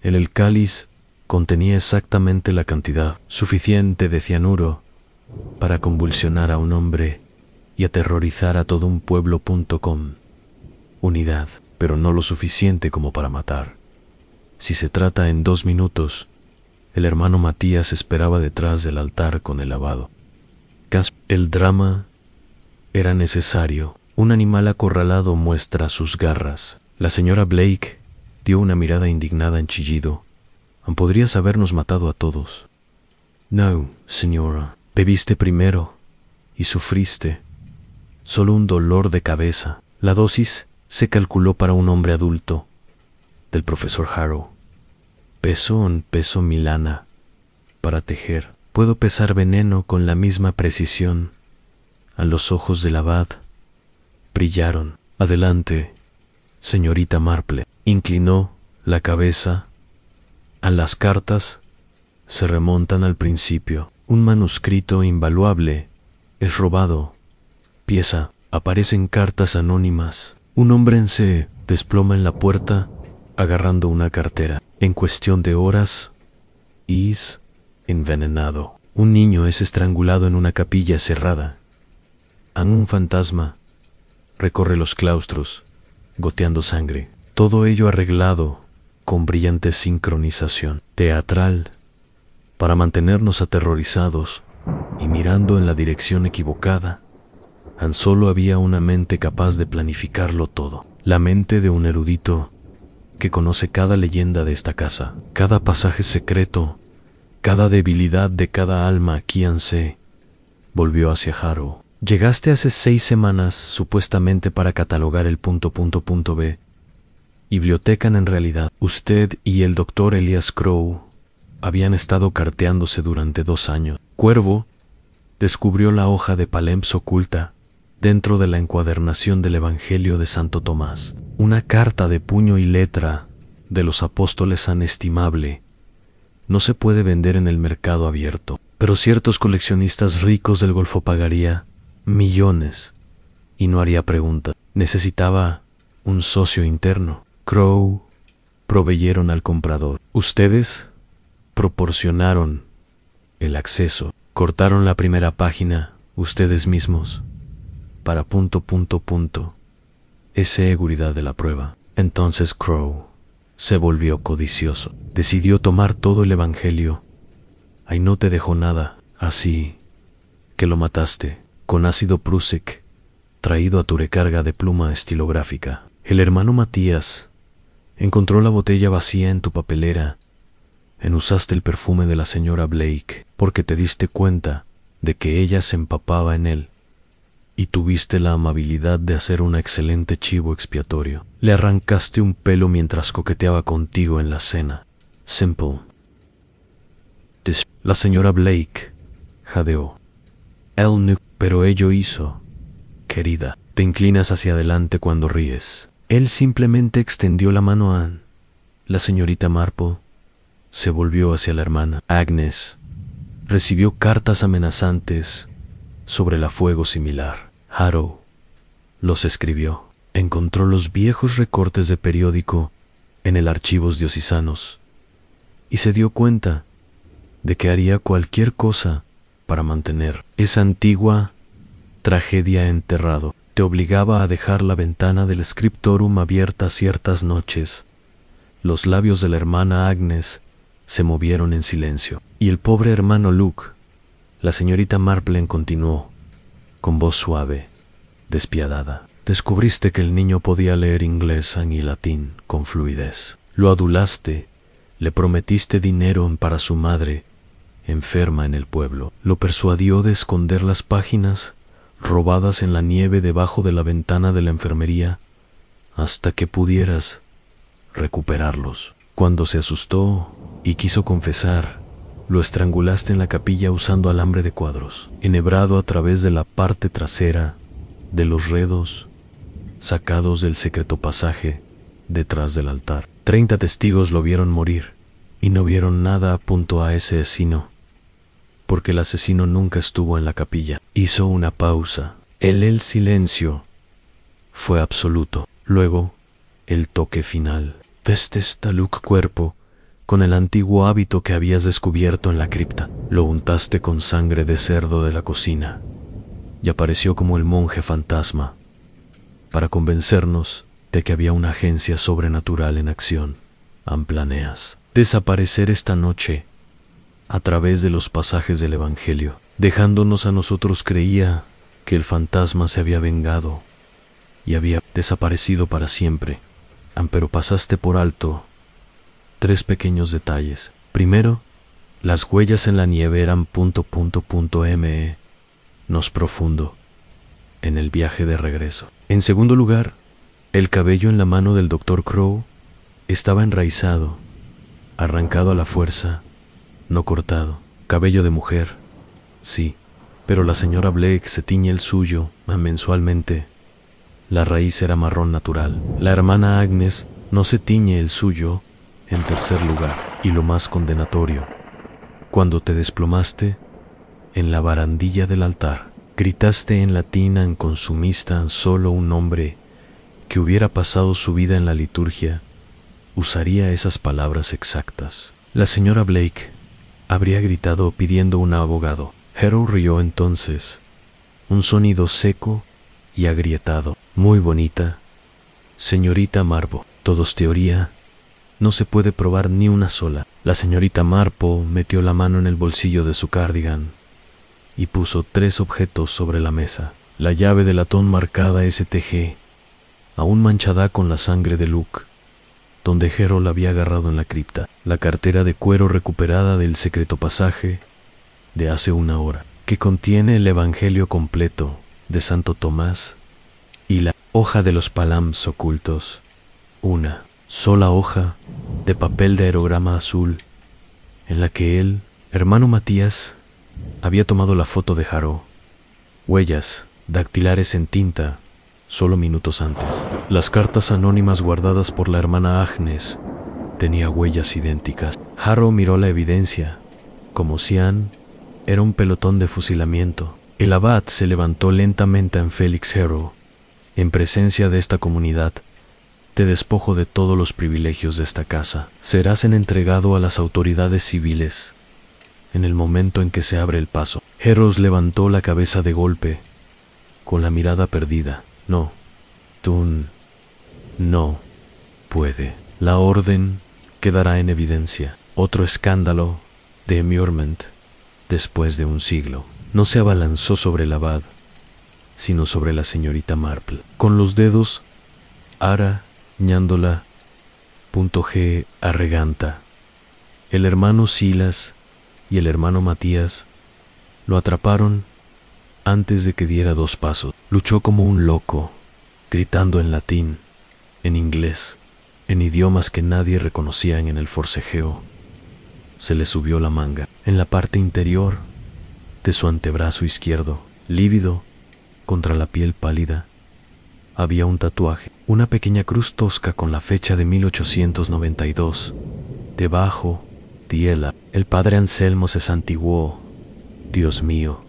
En el cáliz contenía exactamente la cantidad suficiente de cianuro para convulsionar a un hombre y aterrorizar a todo un pueblo. Unidad, pero no lo suficiente como para matar. Si se trata en 2 minutos, el hermano Matías esperaba detrás del altar con el lavado. El drama era necesario. Un animal acorralado muestra sus garras. La señora Blake dio una mirada indignada en chillido. Podrías habernos matado a todos. No, señora. Bebiste primero y sufriste. Solo un dolor de cabeza. La dosis se calculó para un hombre adulto, del profesor Harrow. Peso mi lana para tejer. Puedo pesar veneno con la misma precisión. A los ojos del abad brillaron. Adelante, señorita Marple. Inclinó la cabeza. A las cartas se remontan al principio. Un manuscrito invaluable es robado. Pieza. Aparecen cartas anónimas. Un hombre se desploma en la puerta agarrando una cartera. En cuestión de horas, es envenenado. Un niño es estrangulado en una capilla cerrada. Un fantasma recorre los claustros, goteando sangre. Todo ello arreglado con brillante sincronización teatral para mantenernos aterrorizados y mirando en la dirección equivocada. Tan solo había una mente capaz de planificarlo todo. La mente de un erudito que conoce cada leyenda de esta casa, cada pasaje secreto, cada debilidad de cada alma. Quien se volvió hacia Harrow. Llegaste hace 6 semanas supuestamente para catalogar el ... Biblioteca. En realidad, usted y el doctor Elias Crow habían estado carteándose durante 2 años. Cuervo descubrió la hoja de Palems oculta dentro de la encuadernación del Evangelio de Santo Tomás. Una carta de puño y letra de los apóstoles inestimable. No se puede vender en el mercado abierto, pero ciertos coleccionistas ricos del Golfo pagaría millones y no haría preguntas. Necesitaba un socio interno. Crow proveyeron al comprador. Ustedes proporcionaron el acceso. Cortaron la primera página ustedes mismos para ... Es seguridad de la prueba. Entonces Crow se volvió codicioso. Decidió tomar todo el evangelio. Ahí no te dejó nada, así que lo mataste con ácido Prusik, traído a tu recarga de pluma estilográfica. El hermano Matías encontró la botella vacía en tu papelera. Usaste el perfume de la señora Blake porque te diste cuenta de que ella se empapaba en él y tuviste la amabilidad de hacer un excelente chivo expiatorio. Le arrancaste un pelo mientras coqueteaba contigo en la cena. Simple. La señora Blake jadeó. Pero ello hizo. Querida, te inclinas hacia adelante cuando ríes. Él simplemente extendió la mano a la señorita Marple. Se volvió hacia la hermana. Agnes recibió cartas amenazantes sobre la fuego similar. Harrow los escribió. Encontró los viejos recortes de periódico en el archivos diocesanos y se dio cuenta de que haría cualquier cosa para mantener esa antigua tragedia enterrado. Te obligaba a dejar la ventana del scriptorum abierta ciertas noches. Los labios de la hermana Agnes se movieron en silencio. Y el pobre hermano Luke, la señorita Marple continuó, con voz suave, despiadada. Descubriste que el niño podía leer inglés y latín con fluidez. Lo adulaste, le prometiste dinero para su madre, enferma en el pueblo. Lo persuadió de esconder las páginas robadas en la nieve debajo de la ventana de la enfermería hasta que pudieras recuperarlos. Cuando se asustó y quiso confesar, lo estrangulaste en la capilla usando alambre de cuadros, enhebrado a través de la parte trasera de los redos sacados del secreto pasaje detrás del altar. 30 testigos lo vieron morir y no vieron nada a ese asesino, porque el asesino nunca estuvo en la capilla. Hizo una pausa. El silencio fue absoluto. Luego, el toque final. Vestes taluk cuerpo con el antiguo hábito que habías descubierto en la cripta. Lo untaste con sangre de cerdo de la cocina y apareció como el monje fantasma para convencernos de que había una agencia sobrenatural en acción. Planeas desaparecer esta noche a través de los pasajes del Evangelio, dejándonos a nosotros. Creía que el fantasma se había vengado y había desaparecido para siempre. Pero pasaste por alto 3 pequeños detalles. Primero, las huellas en la nieve eran ... nos profundo en el viaje de regreso. En segundo lugar, el cabello en la mano del Dr. Crow estaba enraizado, arrancado a la fuerza, no cortado. Cabello de mujer, sí, pero la señora Blake se tiñe el suyo mensualmente. La raíz era marrón natural. La hermana Agnes no se tiñe el suyo. En tercer lugar, y lo más condenatorio, cuando te desplomaste en la barandilla del altar, gritaste en latín en consumista. Solo un hombre que hubiera pasado su vida en la liturgia usaría esas palabras exactas. La señora Blake habría gritado pidiendo un abogado. Harrow rió entonces, un sonido seco y agrietado. Muy bonita, señorita Marple. Todos teoría. No se puede probar ni una sola. La señorita Marple metió la mano en el bolsillo de su cardigan y puso 3 objetos sobre la mesa. La llave de latón marcada STG, aún manchada con la sangre de Luke, donde Harrow la había agarrado en la cripta. La cartera de cuero recuperada del secreto pasaje de hace 1 hora, que contiene el Evangelio completo de Santo Tomás, y la hoja de los palams ocultos. Una sola hoja de papel de aerograma azul en la que el hermano Matías había tomado la foto de Harrow. Huellas dactilares en tinta solo minutos antes. Las cartas anónimas guardadas por la hermana Agnes tenía huellas idénticas. Harrow miró la evidencia como si era un pelotón de fusilamiento. El abad se levantó lentamente en Félix Harrow, en presencia de esta comunidad, te despojo de todos los privilegios de esta casa. Serás entregado a las autoridades civiles en el momento en que se abre el paso. Heros levantó la cabeza de golpe, con la mirada perdida. No, Tun, no puede. La orden quedará en evidencia. Otro escándalo de Emmurement después de un siglo. No se abalanzó sobre el abad, sino sobre la señorita Marple. Con los dedos, arañándola, G. arreganta. El hermano Silas y el hermano Matías lo atraparon antes de que diera 2 pasos. Luchó como un loco, gritando en latín, en inglés, en idiomas que nadie reconocía en el forcejeo. Se le subió la manga. En la parte interior de su antebrazo izquierdo, lívido contra la piel pálida, había un tatuaje, una pequeña cruz tosca con la fecha de 1892. Debajo, Diela. El padre Anselmo se santiguó. Dios mío,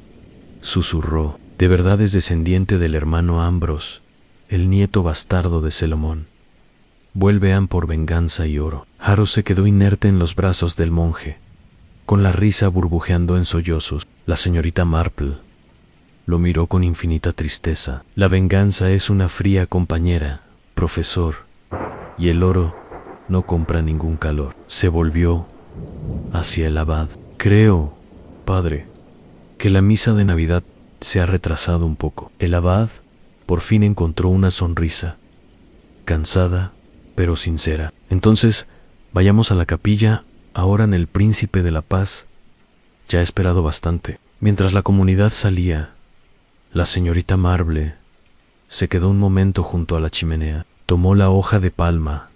susurró. De verdad es descendiente del hermano Ambros, el nieto bastardo de Salomón. Vuelvean por venganza y oro. Harold se quedó inerte en los brazos del monje, con la risa burbujeando en sollozos. La señorita Marple lo miró con infinita tristeza. La venganza es una fría compañera, profesor, y el oro no compra ningún calor. Se volvió hacia el abad. Creo, padre, que la misa de Navidad se ha retrasado un poco. El abad por fin encontró una sonrisa, cansada pero sincera. Entonces, vayamos a la capilla. Ahora en el Príncipe de la Paz ya ha esperado bastante. Mientras la comunidad salía, la señorita Marple se quedó un momento junto a la chimenea. Tomó la hoja de palma.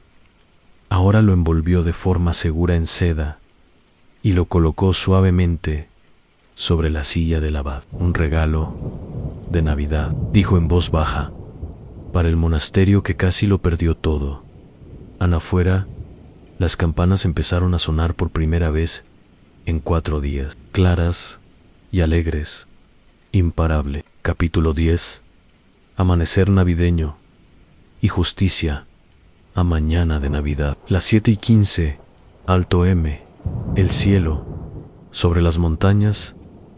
Ahora lo envolvió de forma segura en seda y lo colocó suavemente sobre la silla del abad. Un regalo de Navidad, dijo en voz baja, para el monasterio que casi lo perdió todo. Afuera, las campanas empezaron a sonar por primera vez en 4 días, claras y alegres. Imparable. Capítulo 10. Amanecer navideño y justicia a mañana de Navidad. Las 7:15, alto M. El cielo, sobre las montañas,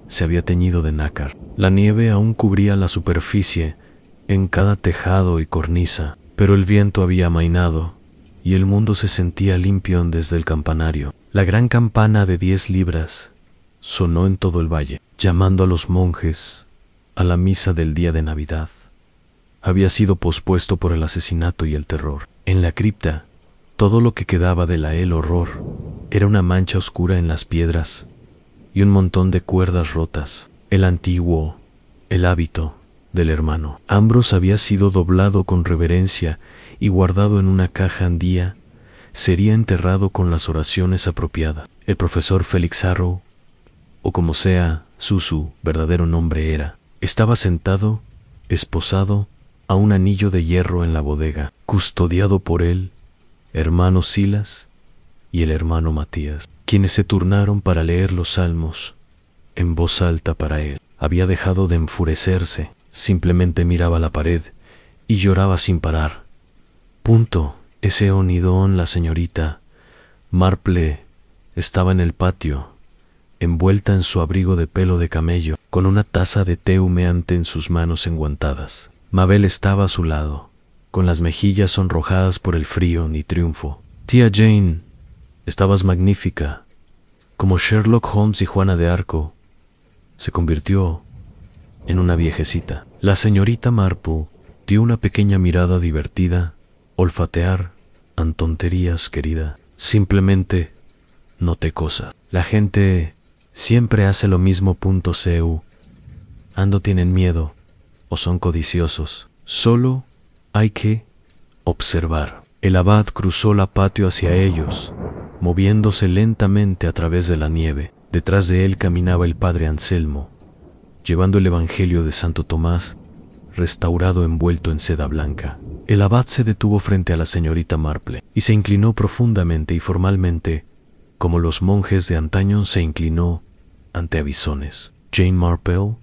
se había teñido de nácar. La nieve aún cubría la superficie en cada tejado y cornisa, pero el viento había amainado y el mundo se sentía limpio desde el campanario. La gran campana de 10 libras sonó en todo el valle, llamando a los monjes a la misa del día de Navidad. Había sido pospuesto por el asesinato y el terror. En la cripta, todo lo que quedaba de el horror era una mancha oscura en las piedras y un montón de cuerdas rotas. El hábito del hermano Ambros había sido doblado con reverencia y guardado en una caja andía. Sería enterrado con las oraciones apropiadas. El profesor Félix Arrow, o como sea su verdadero nombre era, estaba sentado, esposado a un anillo de hierro en la bodega, custodiado por él, hermano Silas y el hermano Matías, quienes se turnaron para leer los salmos en voz alta para él. Había dejado de enfurecerse, simplemente miraba la pared y lloraba sin parar. Ese onidón. La señorita Marple estaba en el patio, envuelta en su abrigo de pelo de camello, con una taza de té humeante en sus manos enguantadas. Mabel estaba a su lado, con las mejillas sonrojadas por el frío ni triunfo. Tía Jane, estabas magnífica, como Sherlock Holmes y Juana de Arco. Se convirtió en una viejecita. La señorita Marple dio una pequeña mirada divertida. Olfatear, tonterías, querida. Simplemente noté cosas. La gente siempre hace lo mismo. Tienen miedo o son codiciosos. Solo hay que observar. El abad cruzó la patio hacia ellos, moviéndose lentamente a través de la nieve. Detrás de él caminaba el padre Anselmo, llevando el Evangelio de Santo Tomás, restaurado envuelto en seda blanca. El abad se detuvo frente a la señorita Marple y se inclinó profundamente y formalmente, como los monjes de antaño se inclinó ante abisones. Jane Marple,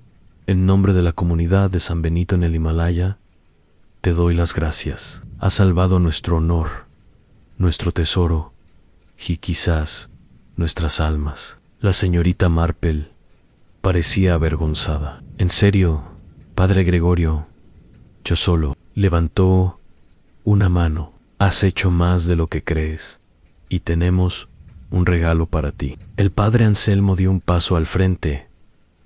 en nombre de la comunidad de San Benito en el Himalaya, te Te doy las gracias. Has salvado nuestro honor, nuestro tesoro y quizás nuestras almas. La señorita Marple parecía avergonzada. En serio, padre Gregorio, yo solo. Levantó una mano. Has hecho más de lo que crees y tenemos un regalo para ti. El padre Anselmo dio un paso al frente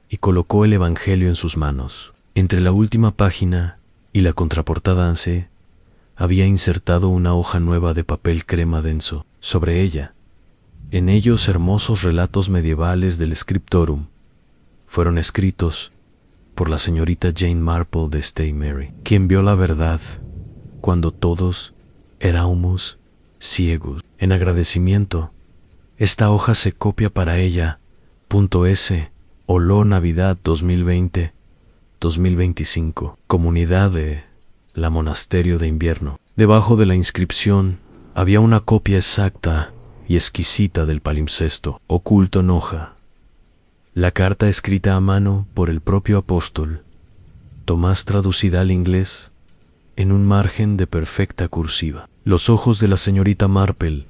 y colocó el Evangelio en sus manos. Entre la última página y la contraportada ANSE había insertado una hoja nueva de papel crema denso. Sobre ella, en ellos hermosos relatos medievales del Scriptorum, fueron escritos por la señorita Jane Marple de Stay Mary, quien vio la verdad cuando todos éramos ciegos. En agradecimiento, esta hoja se copia para ella. .s Oló Navidad 2020-2025, Comunidad de la Monasterio de Invierno. Debajo de la inscripción había una copia exacta y exquisita del palimpsesto, oculto en hoja. La carta escrita a mano por el propio apóstol, Tomás, traducida al inglés en un margen de perfecta cursiva. Los ojos de la señorita Marple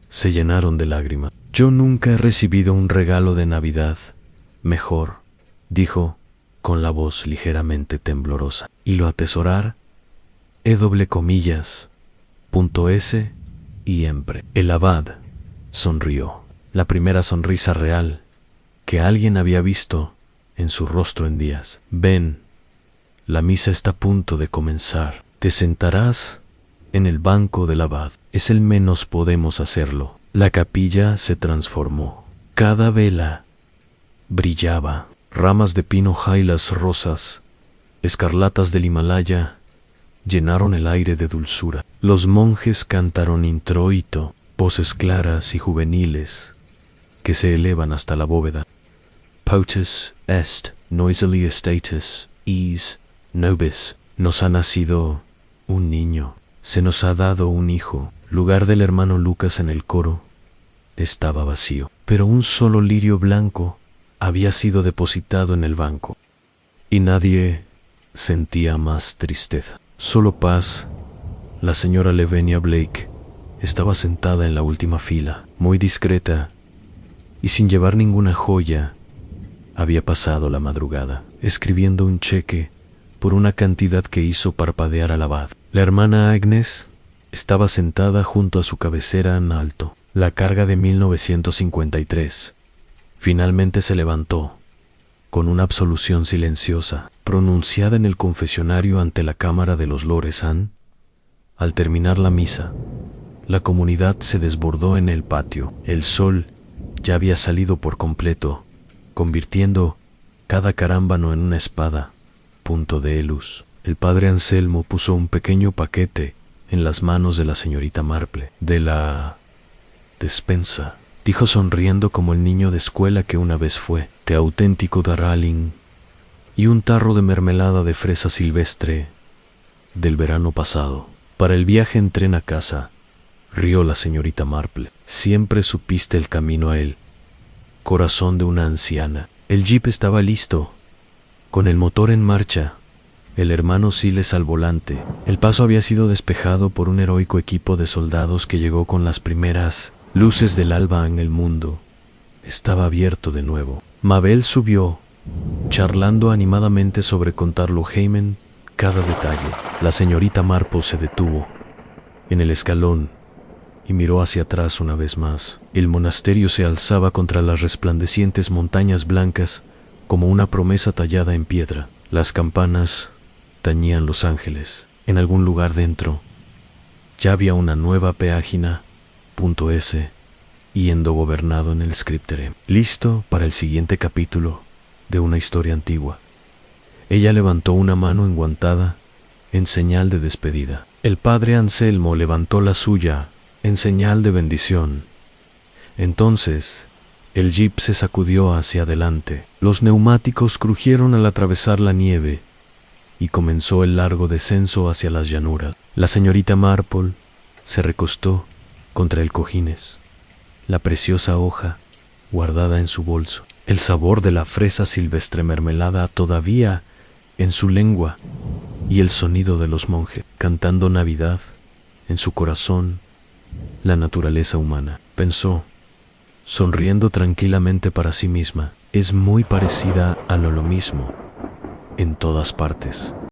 se llenaron de lágrimas. Yo nunca he recibido un regalo de Navidad mejor, dijo con la voz ligeramente temblorosa. Y lo atesorar, .s y empre. El abad sonrió, la primera sonrisa real que alguien había visto en su rostro en días. Ven, la misa está a punto de comenzar. Te sentarás en el banco del abad. Es el menos podemos hacerlo. La capilla se transformó. Cada vela brillaba. Ramas de pino, jailas rosas, escarlatas del Himalaya, llenaron el aire de dulzura. Los monjes cantaron introito, voces claras y juveniles que se elevan hasta la bóveda. Potus est noisily status is nobis. Nos ha nacido un niño, se nos ha dado un hijo. Lugar del hermano Lucas en el coro estaba vacío, pero un solo lirio blanco había sido depositado en el banco, y nadie sentía más tristeza, solo paz. La señora Lavinia Blake estaba sentada en la última fila, muy discreta, y sin llevar ninguna joya. Había pasado la madrugada, escribiendo un cheque por una cantidad que hizo parpadear al abad. La hermana Agnes estaba sentada junto a su cabecera en alto. La carga de 1953 finalmente se levantó, con una absolución silenciosa, pronunciada en el confesionario ante la cámara de los Loresan. Al terminar la misa, la comunidad se desbordó en el patio. El sol ya había salido por completo, convirtiendo cada carámbano en una espada, punto de luz. El padre Anselmo puso un pequeño paquete en las manos de la señorita Marple. De la despensa, dijo sonriendo como el niño de escuela que una vez fue, té auténtico darling y un tarro de mermelada de fresa silvestre del verano pasado. Para el viaje en tren a casa, rió la señorita Marple. Siempre supiste el camino a él, corazón de una anciana. El jeep estaba listo, con el motor en marcha, el hermano Siles al volante. El paso había sido despejado por un heroico equipo de soldados que llegó con las primeras luces del alba en el mundo. Estaba abierto de nuevo. Mabel subió, charlando animadamente sobre contarlo Heyman cada detalle. La señorita Marple se detuvo en el escalón y miró hacia atrás una vez más. El monasterio se alzaba contra las resplandecientes montañas blancas como una promesa tallada en piedra. Las campanas tañían los ángeles. En algún lugar dentro ya había una nueva página .s y endogobernado en el scriptere, listo para el siguiente capítulo de una historia antigua. Ella levantó una mano enguantada en señal de despedida. El padre Anselmo levantó la suya en señal de bendición. Entonces el jeep se sacudió hacia adelante. Los neumáticos crujieron al atravesar la nieve y comenzó el largo descenso hacia las llanuras. La señorita Marple se recostó contra el cojines, la preciosa hoja guardada en su bolso, el sabor de la fresa silvestre mermelada todavía en su lengua y el sonido de los monjes cantando Navidad en su corazón, la naturaleza humana. Pensó, sonriendo tranquilamente para sí misma, es muy parecida a lo mismo en todas partes.